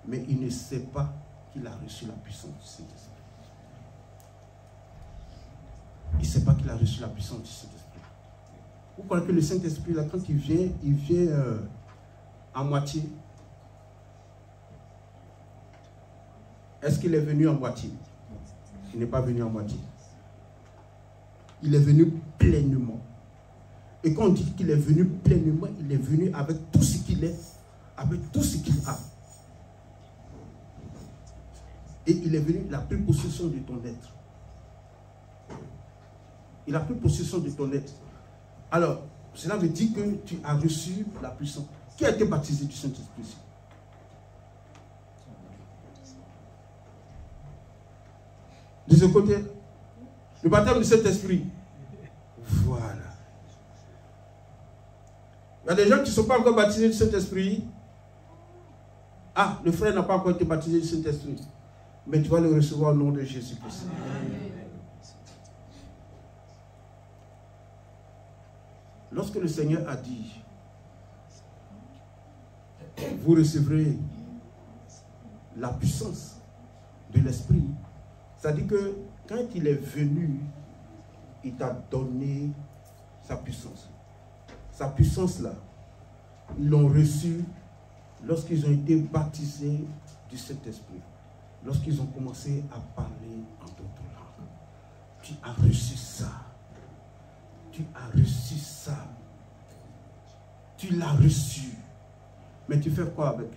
[SPEAKER 3] mais il ne sait pas qu'il a reçu la puissance du Saint-Esprit. Il ne sait pas qu'il a reçu la puissance du Saint-Esprit. Vous croyez que le Saint-Esprit, là, quand il vient à moitié. Est-ce qu'il est venu en moitié? Il n'est pas venu en moitié. Il est venu pleinement. Et quand on dit qu'il est venu pleinement, il est venu avec tout ce qu'il est, avec tout ce qu'il a. Et il est venu, il a pris possession de ton être. Il a pris possession de ton être. Alors, cela veut dire que tu as reçu la puissance. Qui a été baptisé du Saint-Esprit ici? De ce côté, le baptême du Saint-Esprit. Voilà. Il y a des gens qui ne sont pas encore baptisés du Saint-Esprit. Ah, le frère n'a pas encore été baptisé du Saint-Esprit. Mais tu vas le recevoir au nom de Jésus-Christ. Lorsque le Seigneur a dit, vous recevrez la puissance de l'Esprit, c'est-à-dire que quand il est venu, il t'a donné sa puissance. Sa puissance là, ils l'ont reçue lorsqu'ils ont été baptisés du Saint-Esprit. Lorsqu'ils ont commencé à parler en d'autres langues. Tu as reçu ça. Tu as reçu ça. Tu l'as reçu. Mais tu fais quoi avec?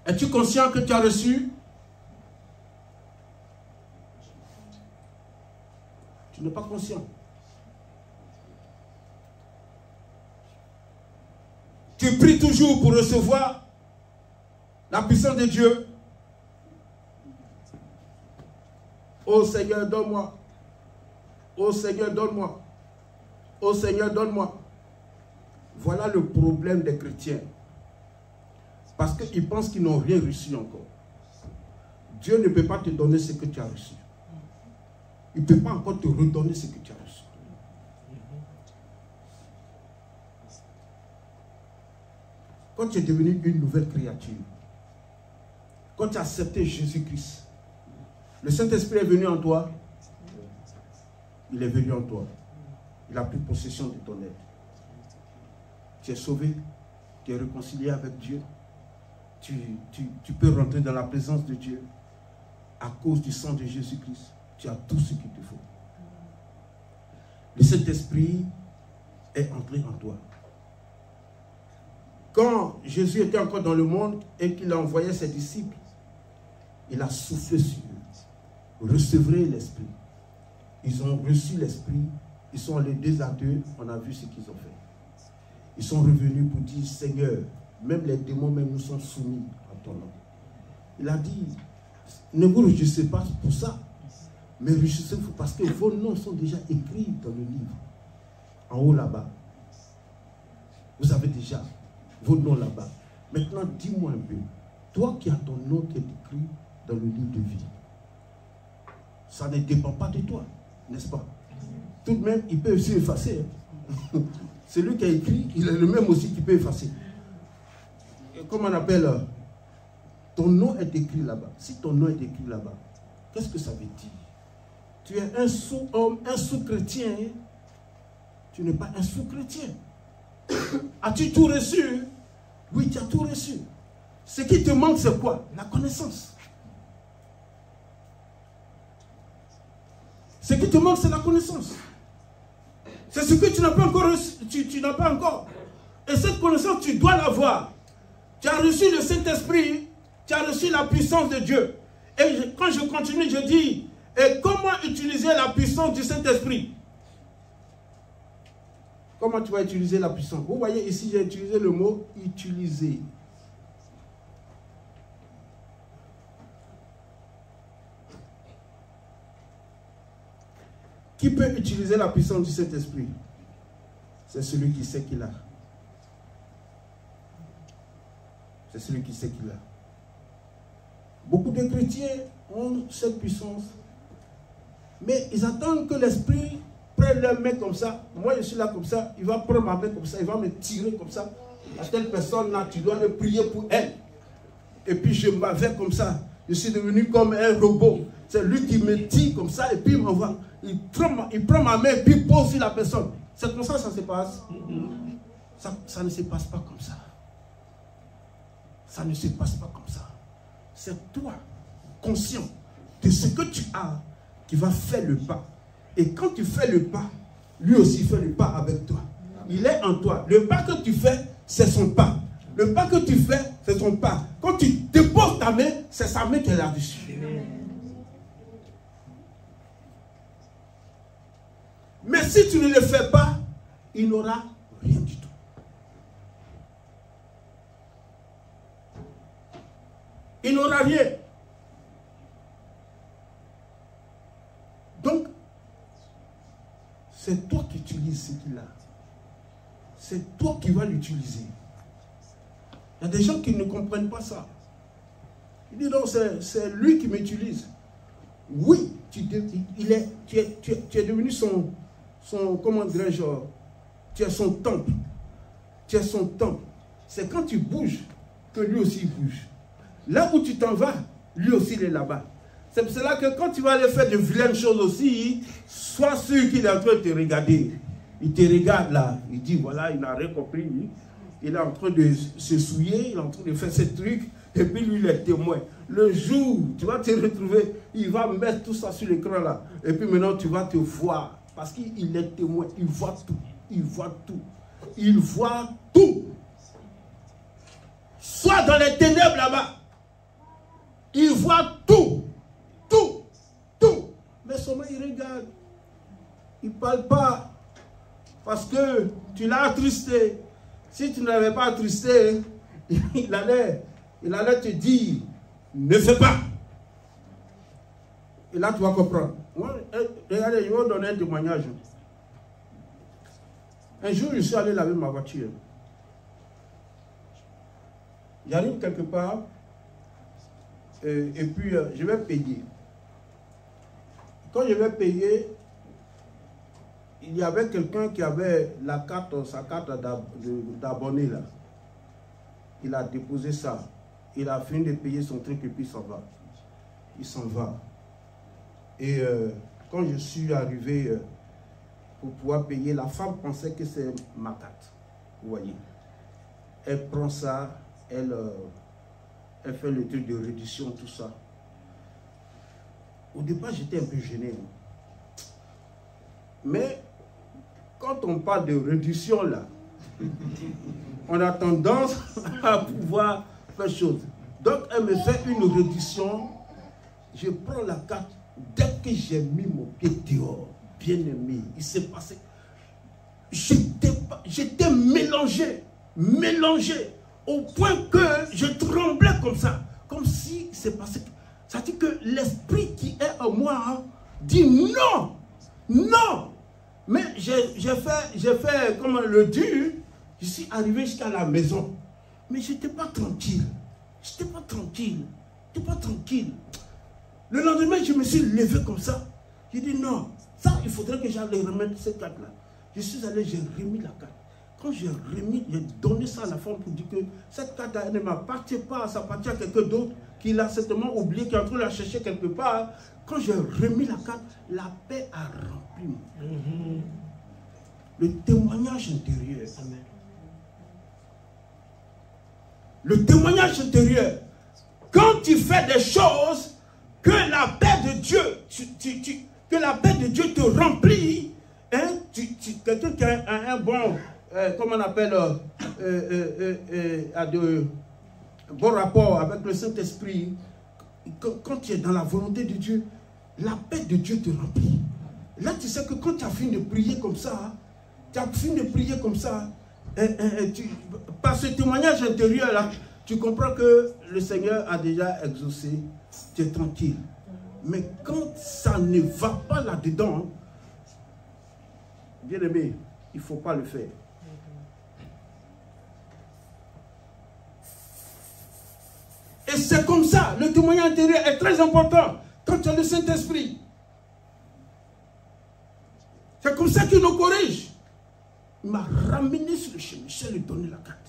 [SPEAKER 3] Es-tu conscient que tu as reçu? Tu n'es pas conscient. Tu pries toujours pour recevoir la puissance de Dieu. Oh Seigneur, donne-moi. Oh Seigneur, donne-moi. Oh Seigneur, donne-moi. Voilà le problème des chrétiens. Parce qu'ils pensent qu'ils n'ont rien reçu encore. Dieu ne peut pas te donner ce que tu as reçu. Il ne peut pas encore te redonner ce que tu as reçu. quand tu es devenu une nouvelle créature, quand tu as accepté Jésus-Christ, le Saint-Esprit est venu en toi. Il est venu en toi. Il a pris possession de ton être. Tu es sauvé. Tu es réconcilié avec Dieu. Tu peux rentrer dans la présence de Dieu. À cause du sang de Jésus-Christ, tu as tout ce qu'il te faut. Le Saint-Esprit est entré en toi. Quand Jésus était encore dans le monde et qu'il a envoyé ses disciples, il a soufflé sur eux. Recevrez l'Esprit. Ils ont reçu l'Esprit. Ils sont allés 2 à 2. On a vu ce qu'ils ont fait. Ils sont revenus pour dire, Seigneur, même les démons même nous sont soumis à ton nom. Il a dit, ne vous réjouissez pas pour ça, mais réjouissez-vous parce que vos noms sont déjà écrits dans le livre. En haut là-bas. Vous avez déjà vos noms là-bas. Maintenant, dis-moi un peu. Toi qui as ton nom qui est écrit dans le livre de vie, ça ne dépend pas de toi, n'est-ce pas? Tout de même, il peut aussi effacer. Celui qui a écrit, il est le même aussi qui peut effacer. Et comme on appelle, ton nom est écrit là-bas. Si ton nom est écrit là-bas, qu'est-ce que ça veut dire? Tu es un sous-homme, un sous-chrétien. Tu n'es pas un sous-chrétien. As-tu tout reçu? Oui, tu as tout reçu. Ce qui te manque, c'est quoi? La connaissance. Ce qui te manque, c'est la connaissance. C'est ce que tu n'as pas encore reçu. Tu n'as pas encore. Et cette connaissance, tu dois l'avoir. Tu as reçu le Saint-Esprit. Tu as reçu la puissance de Dieu. Et quand je continue, je dis, et comment utiliser la puissance du Saint-Esprit? Comment tu vas utiliser la puissance? Vous voyez ici, j'ai utilisé le mot utiliser. Qui peut utiliser la puissance du Saint-Esprit? C'est celui qui sait qu'il a. C'est celui qui sait qu'il a. Beaucoup de chrétiens ont cette puissance, mais ils attendent que l'Esprit prenne leur main comme ça. Moi, je suis là comme ça. Il va prendre ma main comme ça. Il va me tirer comme ça. À telle personne-là, tu dois le prier pour elle. Et puis, je m'avais comme ça. Je suis devenu comme un robot. C'est lui qui me tire comme ça et puis il m'envoie. Il prend ma main et puis il pose sur la personne. C'est comme ça que ça se passe. Ça ne se passe pas comme ça. Ça ne se passe pas comme ça. C'est toi, conscient de ce que tu as, qui va faire le pas. Et quand tu fais le pas, lui aussi fait le pas avec toi. Il est en toi. Le pas que tu fais, c'est son pas. Le pas que tu fais, c'est son pas. Quand tu déposes ta main, c'est sa main qu'elle a dessus. Mais si tu ne le fais pas, il n'aura rien du tout. Il n'aura rien. Donc, c'est toi qui utilises ce qu'il a. C'est toi qui vas l'utiliser. Il y a des gens qui ne comprennent pas ça. Ils disent non, c'est lui qui m'utilise. Oui, tu es devenu son comment dirais-je, tu es son temple. Tu es son temple. C'est quand tu bouges que lui aussi il bouge. Là où tu t'en vas, lui aussi il est là-bas. C'est pour cela que quand tu vas aller faire de vilaines choses aussi, sois sûr qu'il est en train de te regarder. Il te regarde là, il dit voilà, il n'a rien compris. Il est en train de se souiller, il est en train de faire ces trucs, et puis lui il est témoin. Le jour, tu vas te retrouver, il va mettre tout ça sur l'écran là, et puis maintenant tu vas te voir, parce qu'il est témoin, il voit tout, il voit tout, il voit tout. Soit dans les ténèbres là-bas, il voit tout, tout, tout. Mais seulement il regarde, il ne parle pas, parce que tu l'as attristé. Si tu ne l'avais pas attristé, il allait te dire, ne fais pas. Et là, tu vas comprendre. Moi, regardez, je vais vous donner un témoignage. Un jour, je suis allé laver ma voiture. J'arrive quelque part, et puis je vais payer. Quand je vais payer, il y avait quelqu'un qui avait sa carte d'abonné là. il a déposé ça. Il a fini de payer son truc et puis il s'en va. Il s'en va. Et quand je suis arrivé pour pouvoir payer, la femme pensait que c'est ma carte. Vous voyez. Elle prend ça, elle fait le truc de réduction, tout ça. Au départ, j'étais un peu gêné. Mais quand on parle de réduction, là, on a tendance à pouvoir faire chose. Donc, elle me fait une réduction. Je prends la carte. Dès que j'ai mis mon pied dehors, bien aimé, il s'est passé. J'étais mélangé, au point que je tremblais comme ça. Comme si c'est passé. Ça dit que l'esprit qui est en moi hein, dit non, non. Mais j'ai fait comme le dit. Je suis arrivé jusqu'à la maison. Mais je n'étais pas tranquille. Je n'étais pas tranquille. Je n'étais pas tranquille. Le lendemain, je me suis levé comme ça. J'ai dit non, ça, il faudrait que j'aille remettre cette carte-là. Je suis allé, j'ai remis la carte. Quand j'ai remis, j'ai donné ça à la femme pour dire que cette carte ne m'appartient pas, ça appartient à quelqu'un d'autre qui l'a certainement oublié, qui est en train de la chercher quelque part. Quand j'ai remis la carte, la paix a rempli mon cœur. Le témoignage intérieur. Amen. Le témoignage intérieur. Quand tu fais des choses, que la paix de Dieu, que la paix de Dieu te remplit, hein, quelqu'un qui a un bon, comment on appelle, a de bon rapport avec le Saint-Esprit, quand tu es dans la volonté de Dieu, la paix de Dieu te remplit. Là, tu sais que quand tu as fini de prier comme ça, par ce témoignage intérieur là, tu comprends que le Seigneur a déjà exaucé, tu es tranquille. Mais quand ça ne va pas là-dedans, bien aimé, il ne faut pas le faire. Et c'est comme ça, le témoignage intérieur est très important quand tu as le Saint-Esprit. C'est comme ça qu'il nous corrige. Il m'a ramené sur le chemin, je lui ai donné la carte.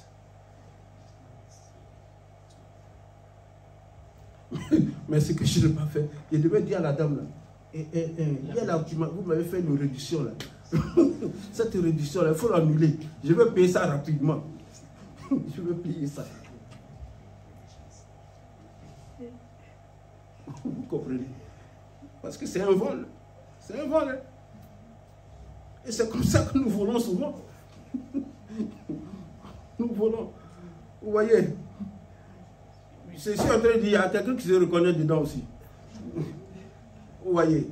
[SPEAKER 3] Mais ce que je n'ai pas fait, je devais dire à la dame là, vous m'avez fait une réduction là. Cette réduction là, il faut l'annuler. Je vais payer ça rapidement. Je vais payer ça. Vous comprenez? Parce que c'est un vol. C'est un vol. Hein? Et c'est comme ça que nous volons souvent. Nous volons. Vous voyez? C'est en train de dire, il y a quelqu'un qui se reconnaît dedans aussi. Vous voyez?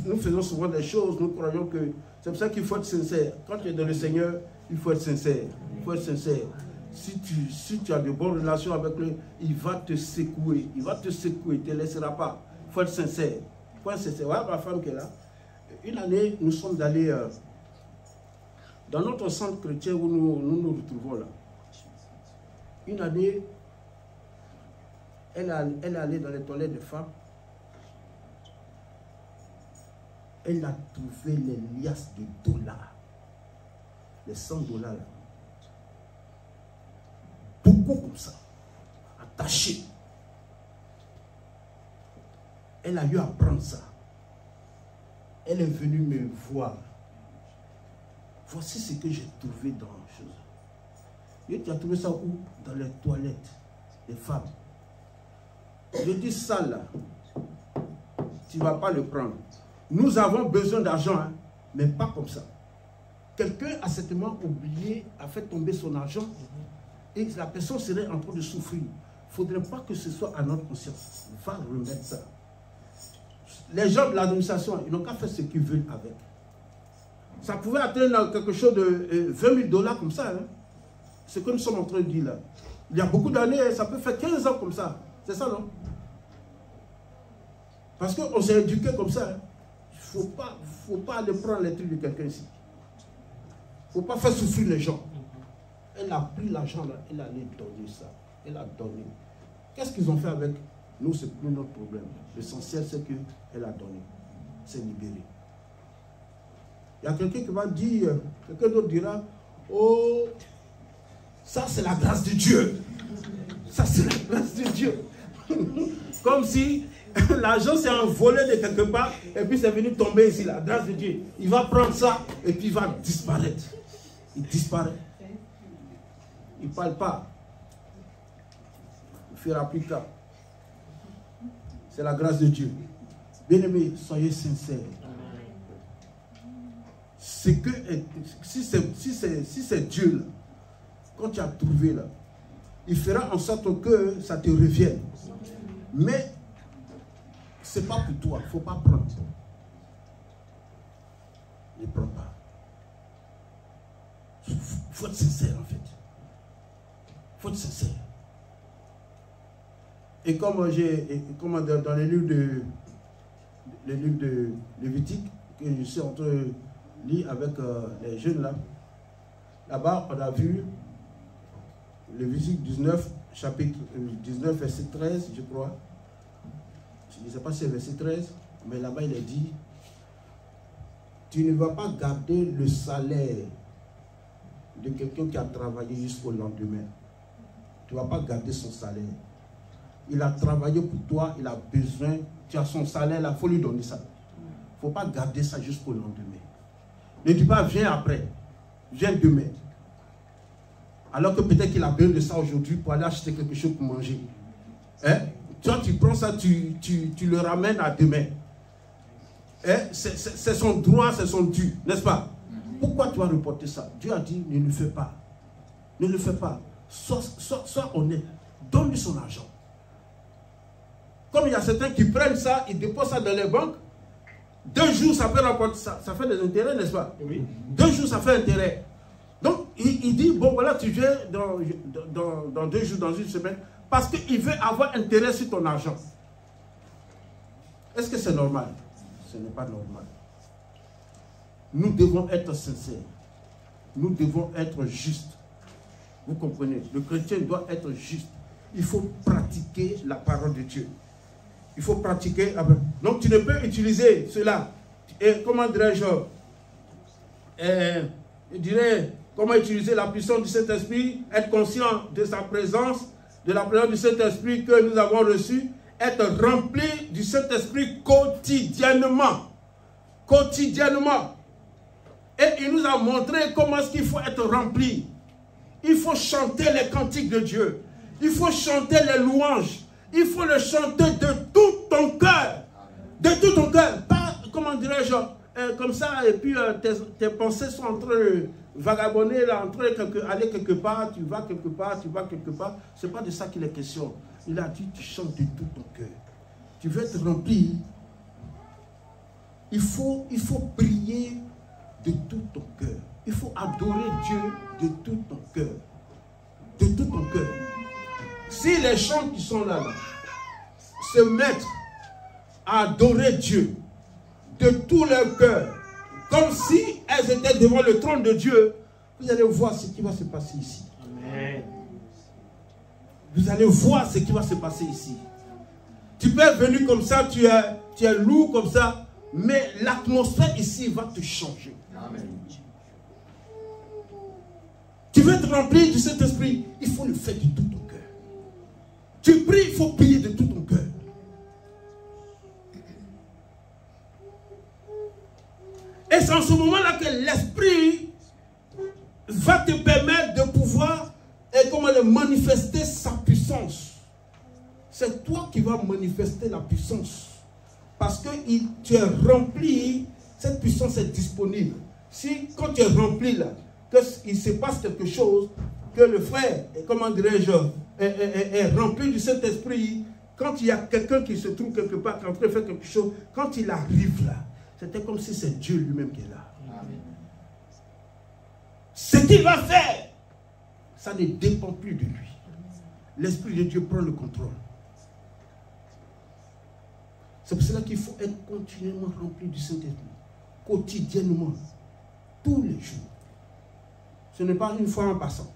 [SPEAKER 3] Nous faisons souvent des choses, nous croyons que... C'est pour ça qu'il faut être sincère. Quand tu es dans le Seigneur, il faut être sincère. Il faut être sincère. Si tu as de bonnes relations avec lui, il va te secouer. Il va te secouer, il ne te laissera pas. Il faut être sincère. Il faut être sincère. Voilà ma femme qui est là. Une année, nous sommes allés dans notre centre chrétien où nous nous retrouvons là. Une année, elle est allée dans les toilettes de femmes. Elle a trouvé les liasses de dollars. Les 100 dollars là. Beaucoup comme ça. Attachés. Elle a eu à prendre ça. Elle est venue me voir. Voici ce que j'ai trouvé dans la chose. Et tu as trouvé ça où? Dans les toilettes des femmes. Je dis ça là. Tu ne vas pas le prendre. Nous avons besoin d'argent, hein, mais pas comme ça. Quelqu'un a certainement oublié, a fait tomber son argent et la personne serait en train de souffrir. Il ne faudrait pas que ce soit à notre conscience. Va remettre ça. Les gens de l'administration, ils n'ont qu'à faire ce qu'ils veulent avec. Ça pouvait atteindre quelque chose de 20 000 dollars comme ça. Hein. Ce que nous sommes en train de dire là. Il y a beaucoup d'années, ça peut faire 15 ans comme ça. C'est ça, non? Parce qu'on s'est éduqué comme ça. Hein. Il ne faut pas aller prendre les trucs de quelqu'un ici. Il ne faut pas faire souffrir les gens. Elle a pris l'argent là, elle allait donner ça. Elle a donné. Qu'est-ce qu'ils ont fait avec? Nous, ce n'est plus notre problème. L'essentiel, c'est qu'elle a donné. C'est libéré. Il y a quelqu'un qui va dire, quelqu'un d'autre dira, oh, ça c'est la grâce de Dieu. Ça, c'est la grâce de Dieu. Comme si l'argent s'est envolé de quelque part et puis c'est venu tomber ici, la grâce de Dieu. Il va prendre ça et puis il va disparaître. Il disparaît. Il ne parle pas. Il fera plus tard. C'est la grâce de Dieu. Bien-aimés, soyez sincères. C'est que si c'est Dieu là, quand tu as trouvé là, il fera en sorte que ça te revienne. Mais ce n'est pas pour toi, il ne faut pas prendre. Ne prends pas. Il faut être sincère en fait. Il faut être sincère. Et comme dans les livres de Lévitique, que je suis en train de lire avec les jeunes là, là-bas on a vu Lévitique 19, chapitre 19, verset 13, je crois. Je ne sais pas si c'est verset 13, mais là-bas il est dit, tu ne vas pas garder le salaire de quelqu'un qui a travaillé jusqu'au lendemain. Tu ne vas pas garder son salaire. Il a travaillé pour toi, il a besoin, tu as son salaire là, il faut lui donner ça. Il ne faut pas garder ça jusqu'au lendemain. Ne dis pas, viens après, viens demain. Alors que peut-être qu'il a besoin de ça aujourd'hui pour aller acheter quelque chose pour manger. Hein? Toi, tu prends ça, tu le ramènes à demain. Hein? C'est son droit, c'est son dû, n'est-ce pas? Pourquoi tu vas reporter ça? Dieu a dit, ne le fais pas. Ne le fais pas. Sois honnête. Donne-lui son argent. Comme il y a certains qui prennent ça, ils déposent ça dans les banques. 2 jours, ça peut rapporter ça. Ça fait des intérêts, n'est-ce pas? Oui. 2 jours, ça fait intérêt. Donc, il dit, bon, voilà, tu viens dans 2 jours, dans une semaine, parce qu'il veut avoir intérêt sur ton argent. Est-ce que c'est normal? Ce n'est pas normal. Nous devons être sincères. Nous devons être justes. Vous comprenez? Le chrétien doit être juste. Il faut pratiquer la parole de Dieu. Il faut pratiquer. Donc, tu ne peux utiliser cela. Et comment dirais-je? Je dirais, comment utiliser la puissance du Saint-Esprit, être conscient de sa présence, de la présence du Saint-Esprit que nous avons reçue, être rempli du Saint-Esprit quotidiennement. Quotidiennement. Et il nous a montré comment est-ce qu'il faut être rempli. Il faut chanter les cantiques de Dieu. Il faut chanter les louanges. Il faut le chanter de tout ton cœur. De tout ton cœur. Pas, comment dirais-je, comme ça, et puis tes pensées sont en train de vagabonder, là, en train d'aller quelque part, tu vas quelque part, tu vas quelque part. Ce n'est pas de ça qu'il est question. Il a dit, tu chantes de tout ton cœur. Tu veux être rempli. Il faut prier de tout ton cœur. Il faut adorer Dieu de tout ton cœur. De tout ton cœur. Si les gens qui sont là, se mettent à adorer Dieu de tout leur cœur, comme si elles étaient devant le trône de Dieu, vous allez voir ce qui va se passer ici. Amen. Vous allez voir ce qui va se passer ici. Tu peux venir comme ça, tu es lourd comme ça, mais l'atmosphère ici va te changer. Amen. Tu veux être rempli du Saint-Esprit, il faut le faire de tout ton cœur. Tu pries, il faut prier de tout ton cœur. Et c'est en ce moment-là que l'Esprit va te permettre de pouvoir manifester sa puissance. C'est toi qui vas manifester la puissance. Parce que tu es rempli, cette puissance est disponible. Si quand tu es rempli là, qu'il se passe quelque chose, que le frère, comment dirais-je, est rempli du Saint-Esprit, quand il y a quelqu'un qui se trouve quelque part, qui est en train de faire quelque chose, quand il arrive là, c'était comme si c'est Dieu lui-même qui est là. Amen. Ce qu'il va faire, ça ne dépend plus de lui. L'Esprit de Dieu prend le contrôle. C'est pour cela qu'il faut être continuellement rempli du Saint-Esprit, quotidiennement, tous les jours. Ce n'est pas une fois en passant.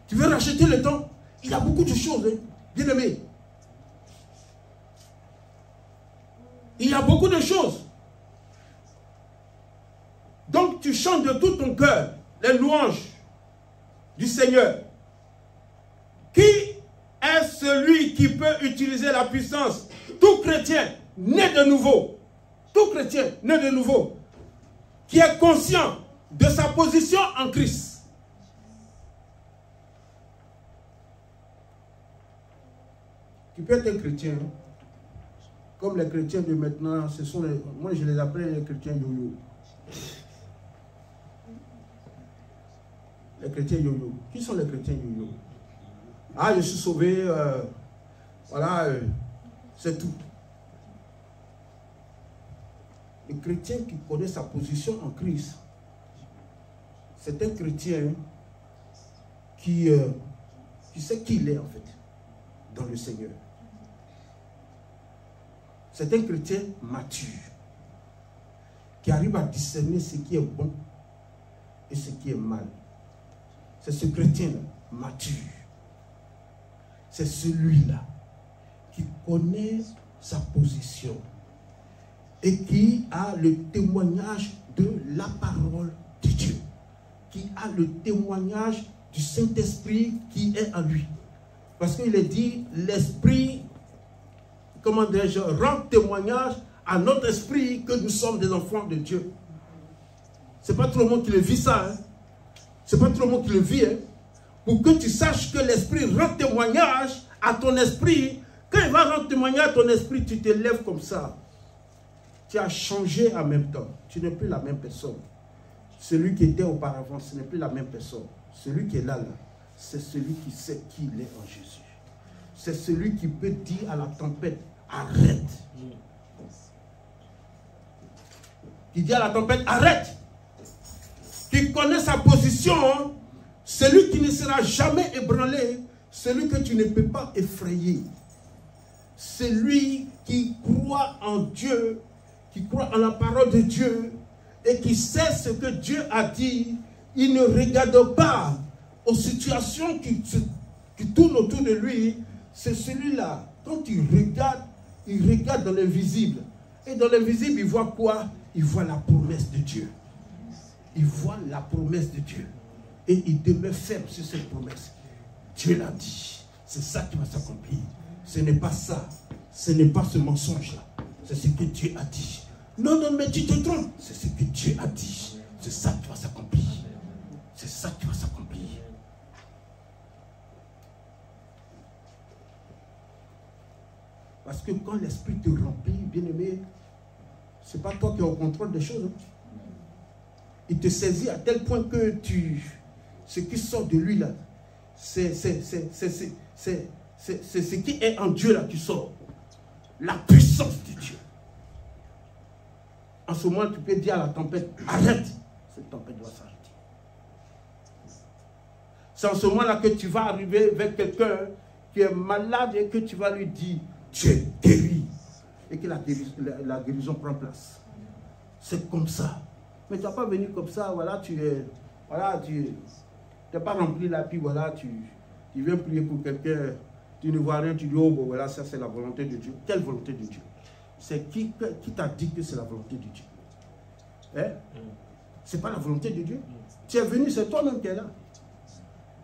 [SPEAKER 3] Tu veux racheter le temps? Il y a beaucoup de choses, hein, bien aimé. Il y a beaucoup de choses. Donc tu chantes de tout ton cœur les louanges du Seigneur. Qui est celui qui peut utiliser la puissance? Tout chrétien né de nouveau, tout chrétien né de nouveau, qui est conscient de sa position en Christ. Tu peux être un chrétien, comme les chrétiens de maintenant, ce sont les, moi je les appelle les chrétiens yo-yo. Les chrétiens yo-yo. Qui sont les chrétiens yo-yo? Ah, je suis sauvé, voilà, c'est tout. Le chrétien qui connaît sa position en Christ, c'est un chrétien qui sait qui il est en fait, dans le Seigneur. C'est un chrétien mature, qui arrive à discerner ce qui est bon et ce qui est mal. C'est ce chrétien-là, mature. C'est celui-là qui connaît sa position et qui a le témoignage de la parole de Dieu, qui a le témoignage du Saint-Esprit qui est en lui. Parce qu'il est dit, l'Esprit, comment dirais-je, rend témoignage à notre esprit que nous sommes des enfants de Dieu. Ce n'est pas tout le monde qui le vit ça. Hein? Ce n'est pas tout le monde qui le vit. Hein? Pour que tu saches que l'Esprit rend témoignage à ton esprit. Quand il va rendre témoignage à ton esprit, tu te lèves comme ça. Tu as changé en même temps. Tu n'es plus la même personne. Celui qui était auparavant, ce n'est plus la même personne. Celui qui est là, c'est celui qui sait qui il est en Jésus. C'est celui qui peut dire à la tempête, arrête. Qui dit à la tempête, arrête. Qui connaît sa position, hein? Celui qui ne sera jamais ébranlé, celui que tu ne peux pas effrayer. Celui qui croit en Dieu, qui croit en la parole de Dieu et qui sait ce que Dieu a dit. Il ne regarde pas aux situations qui tournent autour de lui. C'est celui-là, quand il regarde dans l'invisible. Et dans l'invisible, il voit quoi? Il voit la promesse de Dieu. Il voit la promesse de Dieu. Et il demeure ferme sur cette promesse. Dieu l'a dit. C'est ça qui va s'accomplir. Ce n'est pas ça. Ce n'est pas ce mensonge-là. C'est ce que Dieu a dit. Non, non, mais tu te trompes. C'est ce que Dieu a dit. C'est ça qui va s'accomplir. C'est ça qui va s'accomplir. Parce que quand l'esprit te remplit, bien-aimé, ce n'est pas toi qui es au contrôle des choses. Hein. Il te saisit à tel point que ce qui sort de lui là, c'est ce qui est en Dieu là qui sort. La puissance de Dieu. En ce moment, tu peux dire à la tempête, arrête. Cette tempête doit s'arrêter. C'est en ce moment-là que tu vas arriver vers quelqu'un qui est malade et que tu vas lui dire, tu es guéri. Et que la guérison prend place. C'est comme ça. Mais tu ne vas pas venir comme ça, voilà, tu n'es pas rempli là, puis voilà, tu viens prier pour quelqu'un, tu ne vois rien, tu dis, oh, bon, voilà, ça c'est la volonté de Dieu. Quelle volonté de Dieu? C'est qui t'a dit que c'est la volonté de Dieu? Hein? Ce n'est pas la volonté de Dieu. Tu es venu, c'est toi-même qui es là.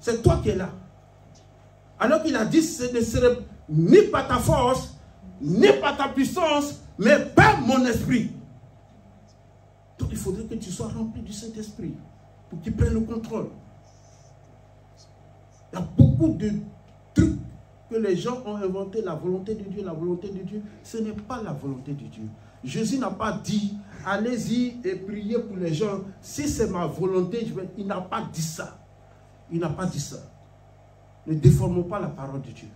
[SPEAKER 3] C'est toi qui es là. Alors qu'il a dit, ce ne serait ni par ta force, ni par ta puissance, mais par mon esprit. Donc il faudrait que tu sois rempli du Saint-Esprit pour qu'il prenne le contrôle. Il y a beaucoup de trucs que les gens ont inventé, la volonté de Dieu, la volonté de Dieu. Ce n'est pas la volonté de Dieu. Jésus n'a pas dit, allez-y et priez pour les gens. Si c'est ma volonté, il n'a pas dit ça. Il n'a pas dit ça. Ne déformons pas la parole de Dieu.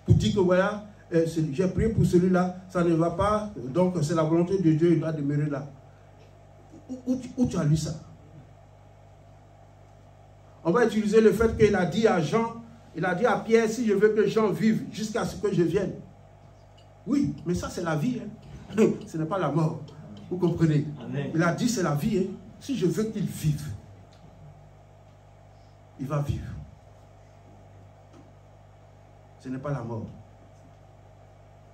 [SPEAKER 3] Pour dire que voilà, j'ai prié pour celui-là, ça ne va pas, donc c'est la volonté de Dieu, il doit demeurer là. Où tu as lu ça? On va utiliser le fait qu'il a dit à Jean, il a dit à Pierre, si je veux que Jean vive jusqu'à ce que je vienne. Oui, mais ça c'est la vie. Hein. Ce n'est pas la mort. Vous comprenez? Amen. Il a dit c'est la vie. Hein. Si je veux qu'il vive, il va vivre. Ce n'est pas la mort.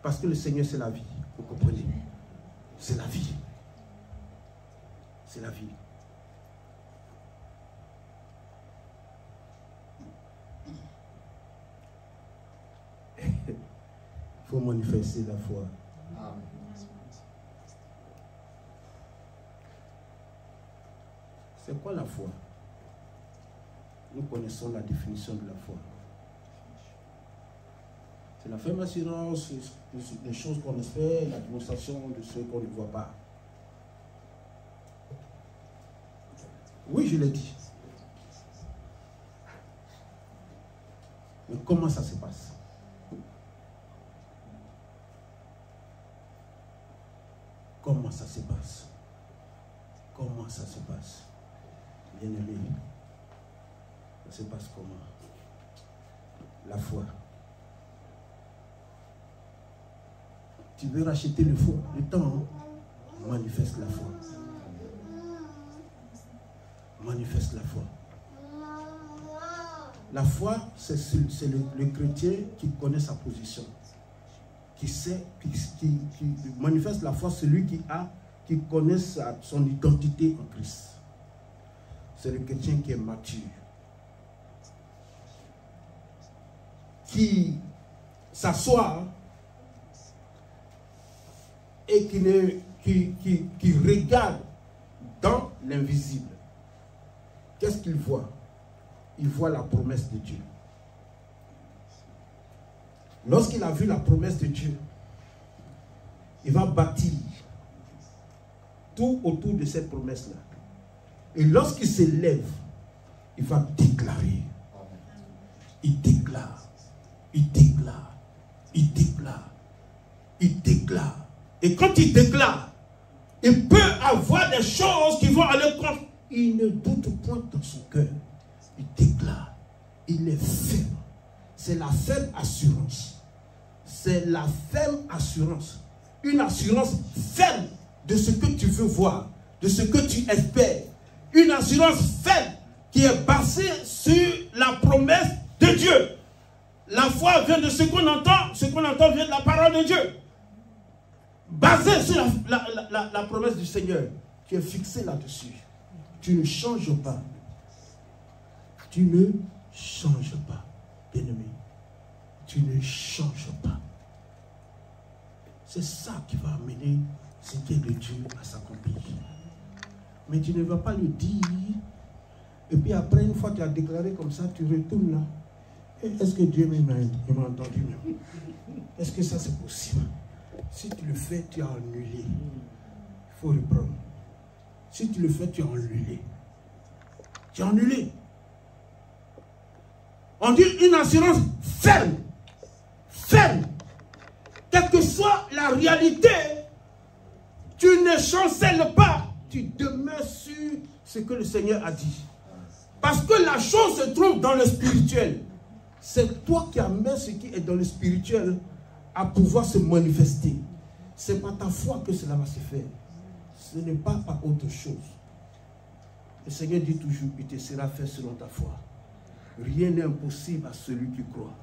[SPEAKER 3] Parce que le Seigneur c'est la vie. Vous comprenez? C'est la vie. C'est la vie. faut manifester la foi.
[SPEAKER 4] Amen.
[SPEAKER 3] C'est quoi la foi? Nous connaissons la définition de la foi. C'est la ferme assurance des choses qu'on espère, la démonstration de ce qu'on ne voit pas. Oui, je l'ai dit. Mais comment ça se passe? Comment ça se passe? Comment ça se passe? Bien-aimé, ça se passe comment? La foi. Tu veux racheter le temps, manifeste la foi. Manifeste la foi. La foi, c'est le chrétien qui connaît sa position, qui sait, qui manifeste la foi, celui qui connaît son identité en Christ. C'est le chrétien qui est mature, qui s'assoit et qui regarde dans l'invisible. Qu'est-ce qu'il voit? Il voit la promesse de Dieu. Lorsqu'il a vu la promesse de Dieu, il va bâtir tout autour de cette promesse-là. Et lorsqu'il se lève, il va déclarer. Il déclare. Il déclare. Il déclare. Il déclare. Et quand il déclare, il peut avoir des choses qui vont aller contre. Il ne doute point dans son cœur. Il déclare. Il est ferme. C'est la ferme assurance. C'est la ferme assurance. Une assurance ferme de ce que tu veux voir, de ce que tu espères. Une assurance ferme qui est basée sur la promesse de Dieu. La foi vient de ce qu'on entend. Ce qu'on entend vient de la parole de Dieu. Basée sur la promesse du Seigneur. Tu es fixé là-dessus. Tu ne changes pas. Tu ne changes pas, bien-aimé. Tu ne changes pas. C'est ça qui va amener ce qui est de Dieu à s'accomplir. Mais tu ne vas pas le dire. Et puis après, une fois que tu as déclaré comme ça, tu retournes là. Est-ce que Dieu m'a entendu? Est-ce que ça c'est possible? Si tu le fais, tu as annulé. Il faut reprendre. Si tu le fais, tu as annulé. Tu as annulé. On dit une assurance ferme. Ferme. Quelle que soit la réalité, tu ne chancelles pas. Tu demeures sur ce que le Seigneur a dit. Parce que la chose se trouve dans le spirituel. C'est toi qui amènes ce qui est dans le spirituel à pouvoir se manifester. C'est par ta foi que cela va se faire. Ce n'est pas par autre chose. Le Seigneur dit toujours, il te sera fait selon ta foi. Rien n'est impossible à celui qui croit.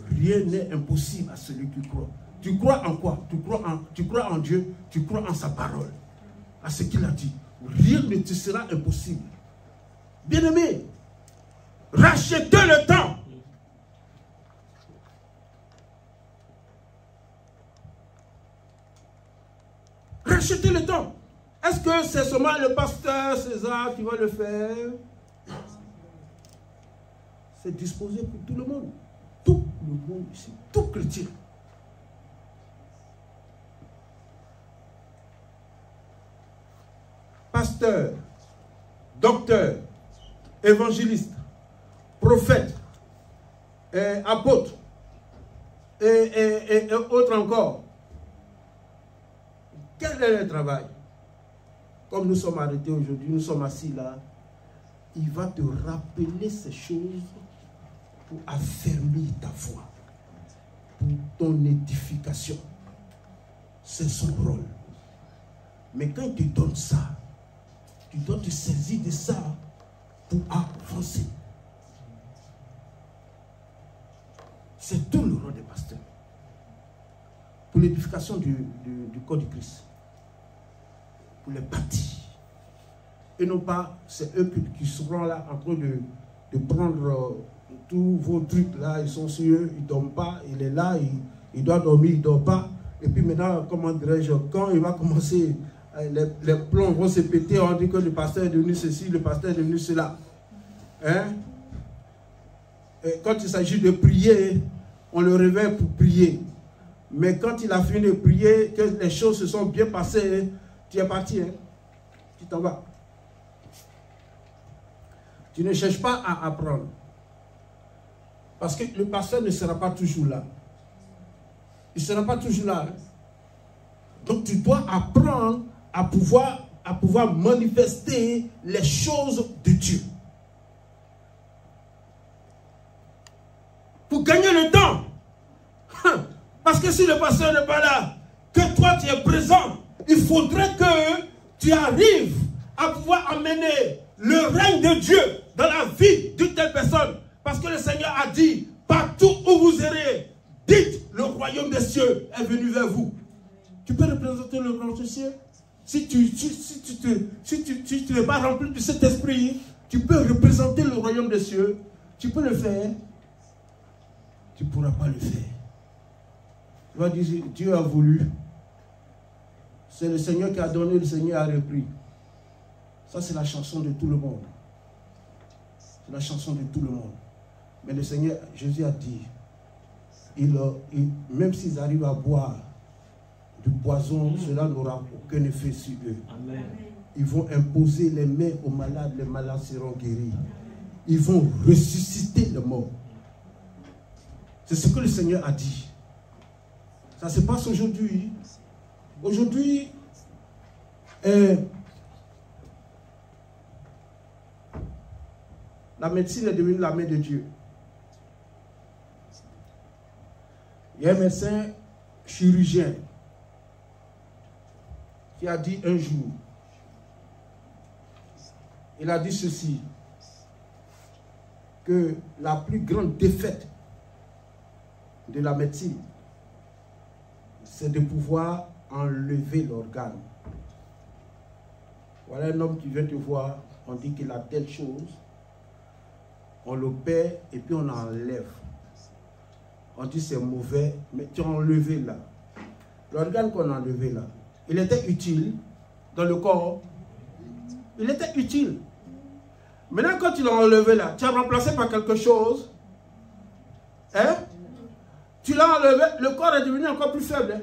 [SPEAKER 3] Rien n'est impossible à celui qui croit. Tu crois en quoi? Tu crois en Dieu, tu crois en sa parole, à ce qu'il a dit. Rien ne te sera impossible. Bien-aimé, rachetez le temps. Rachetez le temps. Est-ce que c'est seulement le pasteur César qui va le faire? C'est disposé pour tout le monde. Tout le monde ici. Tout chrétien. Pasteur, docteur, évangéliste, prophète, apôtre, et autres encore. Quel est le travail? Comme nous sommes arrêtés aujourd'hui, nous sommes assis là, il va te rappeler ces choses pour affermir ta foi, pour ton édification. C'est son rôle. Mais quand il te donne ça, tu dois te saisir de ça pour avancer. C'est tout le rôle des pasteurs. Pour l'édification du corps du Christ. Pour les bâtir. Et non pas, c'est eux qui seront là en train de prendre tous vos trucs là, ils sont sur eux, ils ne tombent pas, il est là, Il doit dormir, il ne dort pas. Et puis maintenant, comment dirais-je, quand il va commencer, les plombs vont se péter, on dit que le pasteur est devenu ceci, le pasteur est devenu cela. Hein? Et quand il s'agit de prier, on le réveille pour prier. Mais quand il a fini de prier, que les choses se sont bien passées, tu es parti. Hein? Tu t'en vas. Tu ne cherches pas à apprendre. Parce que le pasteur ne sera pas toujours là. Il ne sera pas toujours là. Hein? Donc tu dois apprendre à pouvoir manifester les choses de Dieu. Pour gagner le temps. Parce que si le pasteur n'est pas là, que toi tu es présent, il faudrait que tu arrives à pouvoir amener le règne de Dieu dans la vie d'une telle personne. Parce que le Seigneur a dit, partout où vous irez, dites, le royaume des cieux est venu vers vous. Tu peux représenter le royaume des cieux? Si tu n'es pas rempli de cet esprit, tu peux représenter le royaume des cieux. Tu peux le faire. Tu ne pourras pas le faire. Tu vas dire, Dieu a voulu. C'est le Seigneur qui a donné, le Seigneur a repris. Ça, c'est la chanson de tout le monde. C'est la chanson de tout le monde. Mais le Seigneur, Jésus a dit, même s'ils arrivent à boire du poison, cela n'aura aucun effet sur eux. Amen. Ils vont imposer les mains aux malades, les malades seront guéris. Ils vont ressusciter les morts. C'est ce que le Seigneur a dit. Ça se passe aujourd'hui. Aujourd'hui, la médecine est devenue la main de Dieu. Il y a un médecin chirurgien qui a dit un jour, il a dit ceci, que la plus grande défaite de la médecine, c'est de pouvoir enlever l'organe. Voilà un homme qui vient te voir, on dit qu'il a telle chose, on l'opère et puis on enlève. On dit c'est mauvais, mais tu as enlevé là. L'organe qu'on a enlevé là, il était utile dans le corps. Il était utile. Maintenant quand tu l'as enlevé là, tu as remplacé par quelque chose. Hein? Tu l'as enlevé, le corps est devenu encore plus faible. Hein?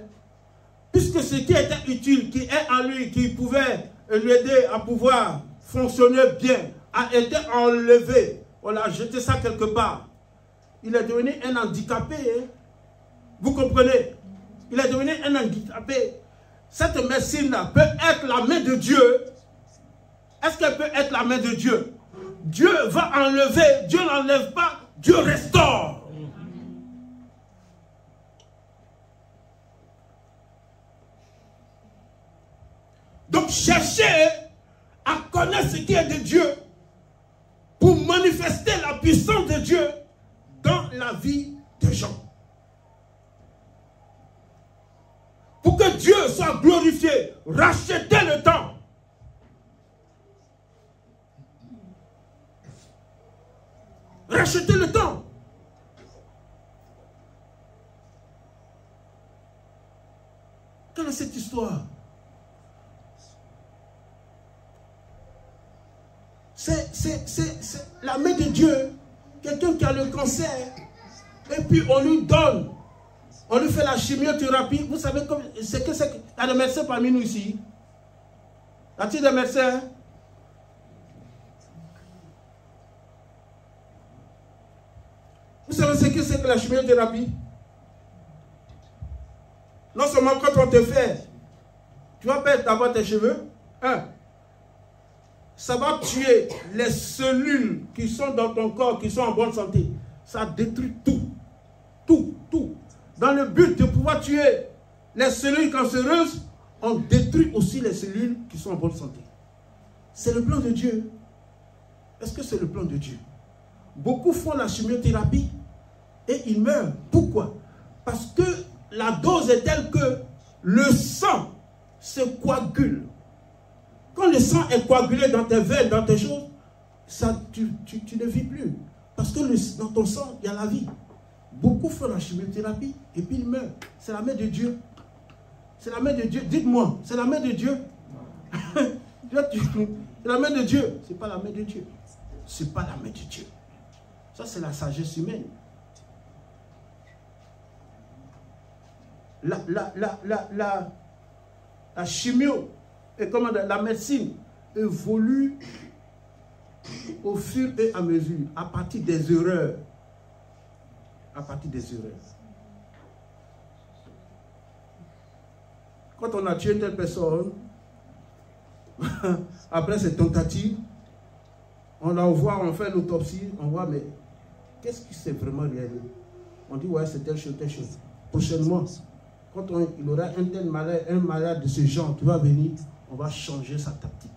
[SPEAKER 3] Puisque ce qui était utile, qui est en lui, qui pouvait lui aider à pouvoir fonctionner bien, a été enlevé. On l'a jeté ça quelque part. Il est devenu un handicapé. Hein? Vous comprenez? Il est devenu un handicapé. Cette médecine-là peut être la main de Dieu. Est-ce qu'elle peut être la main de Dieu? Dieu va enlever. Dieu n'enlève pas. Dieu restaure. Donc cherchez à connaître ce qui est de Dieu pour manifester la puissance de Dieu dans la vie des gens. Pour que Dieu soit glorifié, rachetez le temps. Rachetez le temps. Quelle est cette histoire? C'est la main de Dieu. Quelqu'un qui a le cancer, et puis on lui donne, on lui fait la chimiothérapie. Vous savez ce que c'est? Il y a des médecins parmi nous ici. Y a-t-il des médecins? Vous savez ce que c'est que la chimiothérapie? Non seulement quand on te fait, tu vas perdre d'abord tes cheveux, hein? Ça va tuer les cellules qui sont dans ton corps, qui sont en bonne santé. Ça détruit tout. Tout, tout. Dans le but de pouvoir tuer les cellules cancéreuses, on détruit aussi les cellules qui sont en bonne santé. C'est le plan de Dieu. Est-ce que c'est le plan de Dieu? Beaucoup font la chimiothérapie et ils meurent. Pourquoi? Parce que la dose est telle que le sang se coagule. Quand le sang est coagulé dans tes veines, dans tes choses, ça, tu ne vis plus. Parce que dans ton sang, il y a la vie. Beaucoup font la chimiothérapie et puis ils meurent. C'est la main de Dieu. C'est la main de Dieu. Dites-moi, c'est la main de Dieu. C'est la main de Dieu. Ce n'est pas la main de Dieu. Ce n'est pas la main de Dieu. Ça, c'est la sagesse humaine. La chimio et comment la médecine évolue au fur et à mesure, à partir des erreurs. À partir des erreurs. Quand on a tué une telle personne, après cette tentative, on la voit, on fait l'autopsie, on voit, mais qu'est-ce qui s'est vraiment réalisé? On dit, ouais, c'est telle chose, telle chose. Prochainement, quand il aura un malade de ce genre qui va venir, on va changer sa tactique.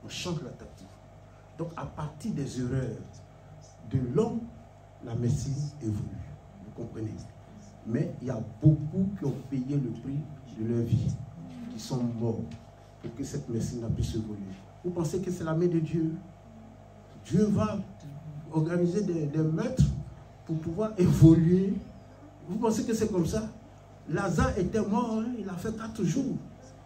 [SPEAKER 3] On change la tactique. Donc, à partir des erreurs de l'homme, la médecine évolue. Vous comprenez? Mais il y a beaucoup qui ont payé le prix de leur vie, qui sont morts pour que cette médecine puisse évoluer. Vous pensez que c'est la main de Dieu? Dieu va organiser des maîtres pour pouvoir évoluer. Vous pensez que c'est comme ça? Lazare était mort, hein, il a fait 4 jours.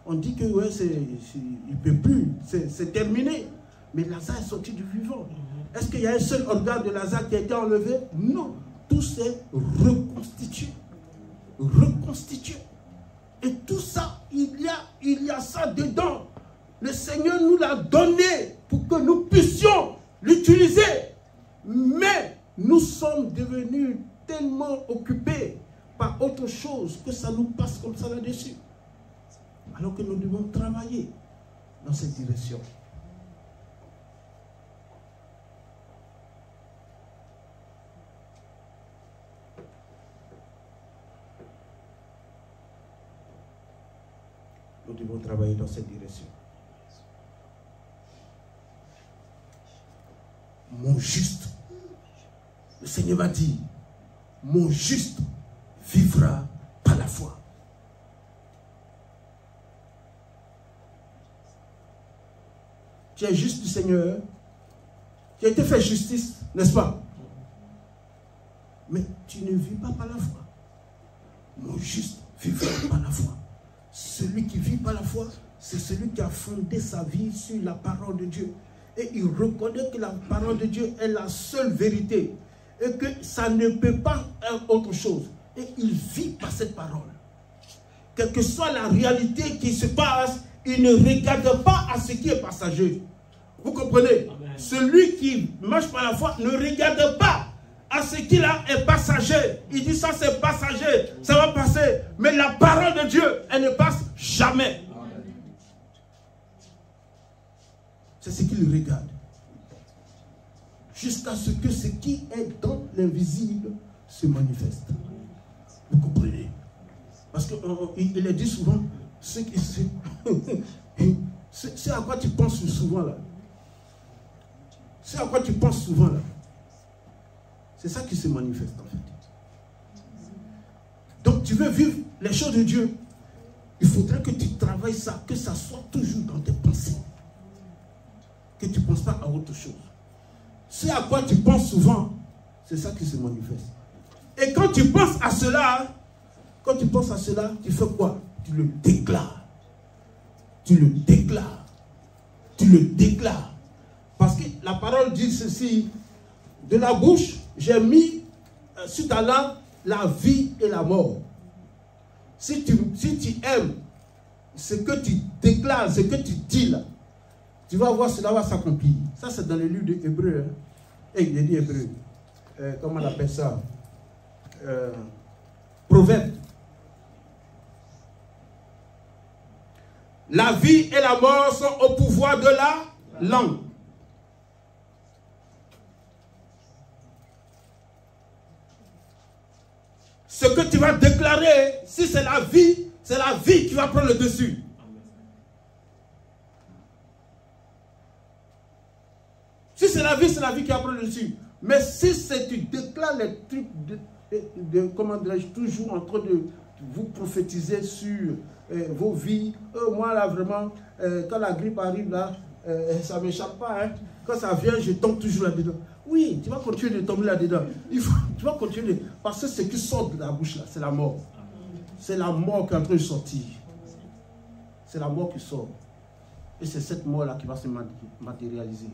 [SPEAKER 3] On dit que ouais, il ne peut plus, c'est terminé. Mais Lazare est sorti du vivant. Est-ce qu'il y a un seul organe de Lazare qui a été enlevé? Non. Tout s'est reconstitué. Reconstitué. Et tout ça, il y a ça dedans. Le Seigneur nous l'a donné pour que nous puissions l'utiliser. Mais nous sommes devenus tellement occupés par autre chose que ça nous passe comme ça là-dessus. Alors que nous devons travailler dans cette direction. Nous devons travailler dans cette direction. Mon juste, le Seigneur m'a dit, mon juste vivra par la foi. Tu es juste du Seigneur, tu as été fait justice, n'est-ce pas? Mais tu ne vis pas par la foi. Mon juste vivra par la foi. Celui qui vit par la foi, c'est celui qui a fondé sa vie sur la parole de Dieu. Et il reconnaît que la parole de Dieu est la seule vérité. Et que ça ne peut pas être autre chose. Et il vit par cette parole. Quelle que soit la réalité qui se passe, il ne regarde pas à ce qui est passager. Vous comprenez? Amen. Celui qui marche par la foi ne regarde pas à ce qui là est passager. Il dit ça c'est passager, ça va passer. Mais la parole de Dieu, elle ne passe jamais. C'est ce qu'il regarde. Jusqu'à ce que ce qui est dans l'invisible se manifeste. Vous comprenez? Parce qu'il est dit souvent, c'est à quoi tu penses souvent là. C'est à quoi tu penses souvent là. C'est ça qui se manifeste en fait. Donc tu veux vivre les choses de Dieu. Il faudrait que tu travailles ça, que ça soit toujours dans tes pensées. Que tu ne penses pas à autre chose. C'est à quoi tu penses souvent, c'est ça qui se manifeste. Et quand tu penses à cela, tu fais quoi? Tu le déclares. Tu le déclares. Tu le déclares. Parce que la parole dit ceci, de la bouche, j'ai mis sur ta langue la vie et la mort. Si tu aimes ce que tu déclares, ce que tu dis là, tu vas voir, cela va s'accomplir. Ça, c'est dans le livre de Hébreu. Hein. Et il est dit Hébreu. Comment on appelle ça? Proverbe. La vie et la mort sont au pouvoir de la langue. Ce que tu vas déclarer, si c'est la vie qui va prendre le dessus. Si c'est la vie qui va prendre le dessus. Mais si tu déclares les trucs comment dirais-je, toujours en train de vous prophétiser sur vos vies. Moi là vraiment, quand la grippe arrive là, ça ne m'échappe pas. Hein. Quand ça vient, je tombe toujours là-dedans. Oui, tu vas continuer de tomber là-dedans. Tu vas continuer. Parce que ce qui sort de la bouche là, c'est la mort. C'est la mort qui est en train de sortir. C'est la mort qui sort. Et c'est cette mort-là qui va se matérialiser.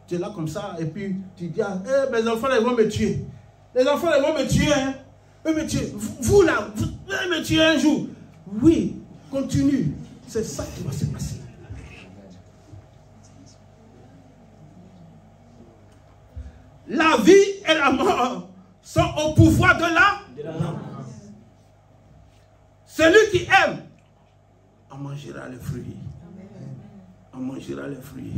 [SPEAKER 3] Tu es là comme ça, et puis tu dis, eh, mes enfants, ils vont me tuer. Les enfants, ils vont me tuer. Hein? Ils vont me tuer. Vous là, vous allez me tuer un jour. Oui, continue. C'est ça qui va se passer. La vie et la mort sont au pouvoir de la langue. Celui qui aime en mangera les fruits. En mangera les fruits.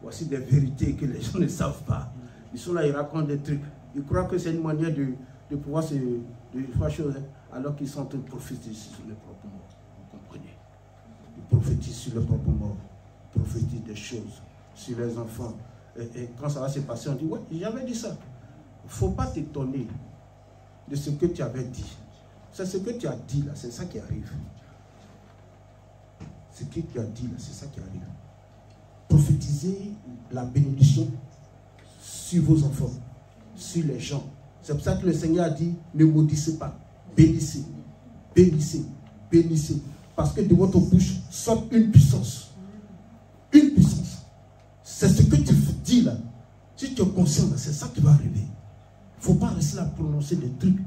[SPEAKER 3] Voici des vérités que les gens ne savent pas. Ils sont là, ils racontent des trucs. Ils croient que c'est une manière de pouvoir se faire chose, hein, alors qu'ils sont en train de prophétiser sur leur propre mort. Vous comprenez? Ils prophétisent sur leur propre mort. Ils prophétisent des choses sur les enfants. Et quand ça va se passer, on dit, ouais, j'avais dit ça. Il ne faut pas t'étonner de ce que tu avais dit. C'est ce que tu as dit là, c'est ça qui arrive. Ce que tu as dit là, c'est ça qui arrive. Prophétisez la bénédiction sur vos enfants, sur les gens. C'est pour ça que le Seigneur a dit, ne maudissez pas, bénissez, bénissez, bénissez. Parce que de votre bouche sort une puissance. Une puissance. C'est ce que tu dis là. Si tu es conscient, c'est ça qui va arriver. Il ne faut pas rester là prononcer des trucs.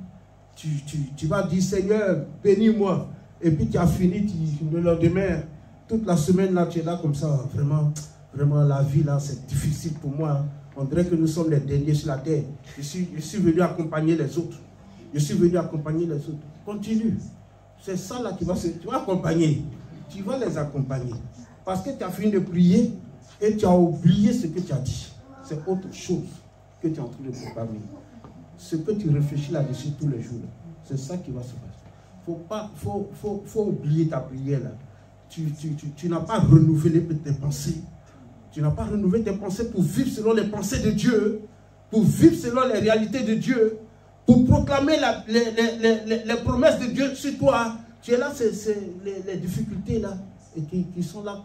[SPEAKER 3] Tu vas dire, Seigneur, bénis-moi. Et puis tu as fini, le lendemain, toute la semaine là, tu es là comme ça. Vraiment, vraiment, la vie là, c'est difficile pour moi. On dirait que nous sommes les derniers sur la terre. Je suis venu accompagner les autres. Je suis venu accompagner les autres. Continue. C'est ça là qui va se... Tu vas accompagner. Tu vas les accompagner. Parce que tu as fini de prier et tu as oublié ce que tu as dit. C'est autre chose que tu es en train de proclamer. Ce que tu réfléchis là-dessus tous les jours, c'est ça qui va se passer. Faut oublier ta prière là. Tu n'as pas renouvelé tes pensées. Tu n'as pas renouvelé tes pensées pour vivre selon les pensées de Dieu, pour vivre selon les réalités de Dieu, pour proclamer les promesses de Dieu sur toi. Tu es là, c'est les difficultés là, et qui sont là,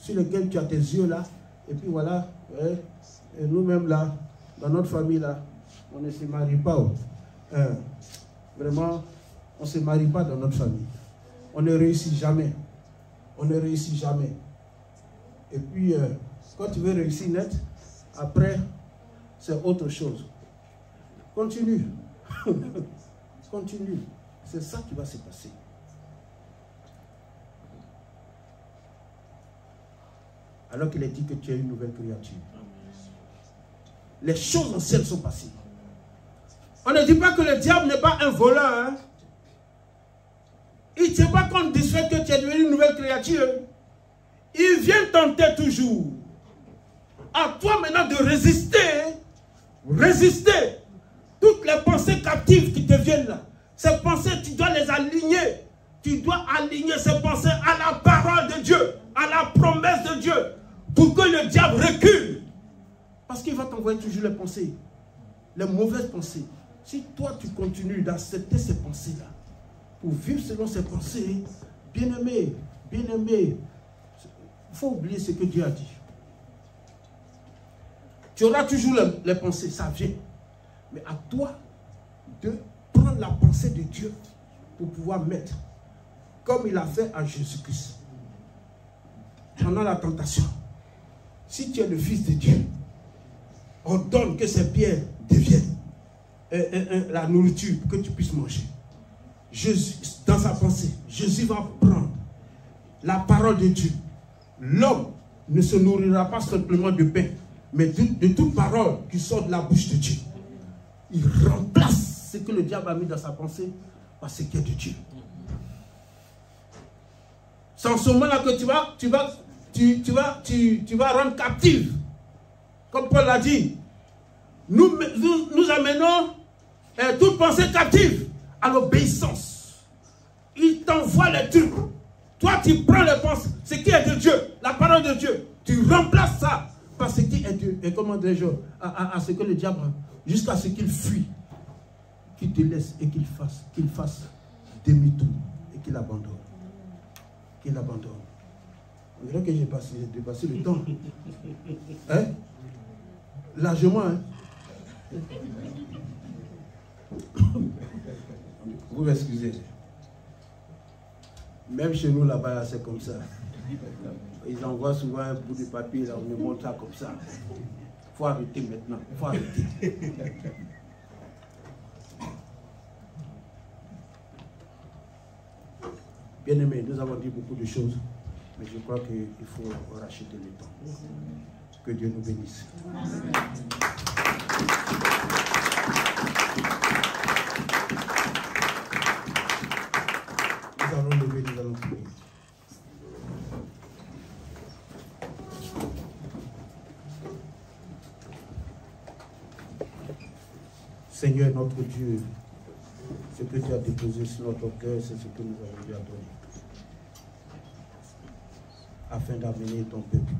[SPEAKER 3] sur lesquelles tu as tes yeux là. Et puis voilà, et nous-mêmes là, dans notre famille là, on ne se marie pas. Vraiment, on ne se marie pas dans notre famille. On ne réussit jamais. On ne réussit jamais. Et puis, quand tu veux réussir net, après, c'est autre chose. Continue. Continue. C'est ça qui va se passer. Alors qu'il est dit que tu es une nouvelle créature. Les choses anciennes sont passées. On ne dit pas que le diable n'est pas un voleur. Hein? Il ne tient pas compte du fait que tu es devenu une nouvelle créature. Il vient tenter toujours. À toi maintenant de résister. Résister. Toutes les pensées captives qui te viennent là. Ces pensées, tu dois les aligner. Tu dois aligner ces pensées à la parole de Dieu. À la promesse de Dieu. Pour que le diable recule. Parce qu'il va t'envoyer toujours les pensées. Les mauvaises pensées. Si toi tu continues d'accepter ces pensées-là, pour vivre selon ces pensées, bien-aimé, bien-aimé, il faut oublier ce que Dieu a dit. Tu auras toujours les pensées, ça vient. Mais à toi de prendre la pensée de Dieu pour pouvoir mettre, comme il a fait à Jésus-Christ, pendant la tentation. Si tu es le Fils de Dieu, ordonne que ces pierres deviennent la nourriture que tu puisses manger. Jésus, dans sa pensée, Jésus va prendre la parole de Dieu. L'homme ne se nourrira pas simplement de pain, mais de toute parole qui sort de la bouche de Dieu. Il remplace ce que le diable a mis dans sa pensée par ce qui est de Dieu. C'est en ce moment-là que tu vas rendre captive. Comme Paul l'a dit, nous amenons toute pensée captive à l'obéissance. Il t'envoie les trucs. Toi, tu prends les pensées, ce qui est de Dieu, la parole de Dieu. Tu remplaces ça par ce qui est Dieu. Et comment dire, à ce que le diable, jusqu'à ce qu'il fuit, qu'il te laisse et qu'il fasse demi-tour et qu'il abandonne. Qu'il abandonne. On dirait que j'ai dépassé le temps. Hein? Largement, hein. Vous m'excusez. Même chez nous là-bas, c'est comme ça. Ils envoient souvent un bout de papier, là, on nous montre ça comme ça. Il faut arrêter maintenant, il faut arrêter. Bien aimé, nous avons dit beaucoup de choses, mais je crois qu'il faut racheter le temps. Que Dieu nous bénisse. Nous allons lever, nous allons prier. Seigneur notre Dieu, ce que tu as déposé sur notre cœur, c'est ce que nous avons dû donner, afin d'amener ton peuple.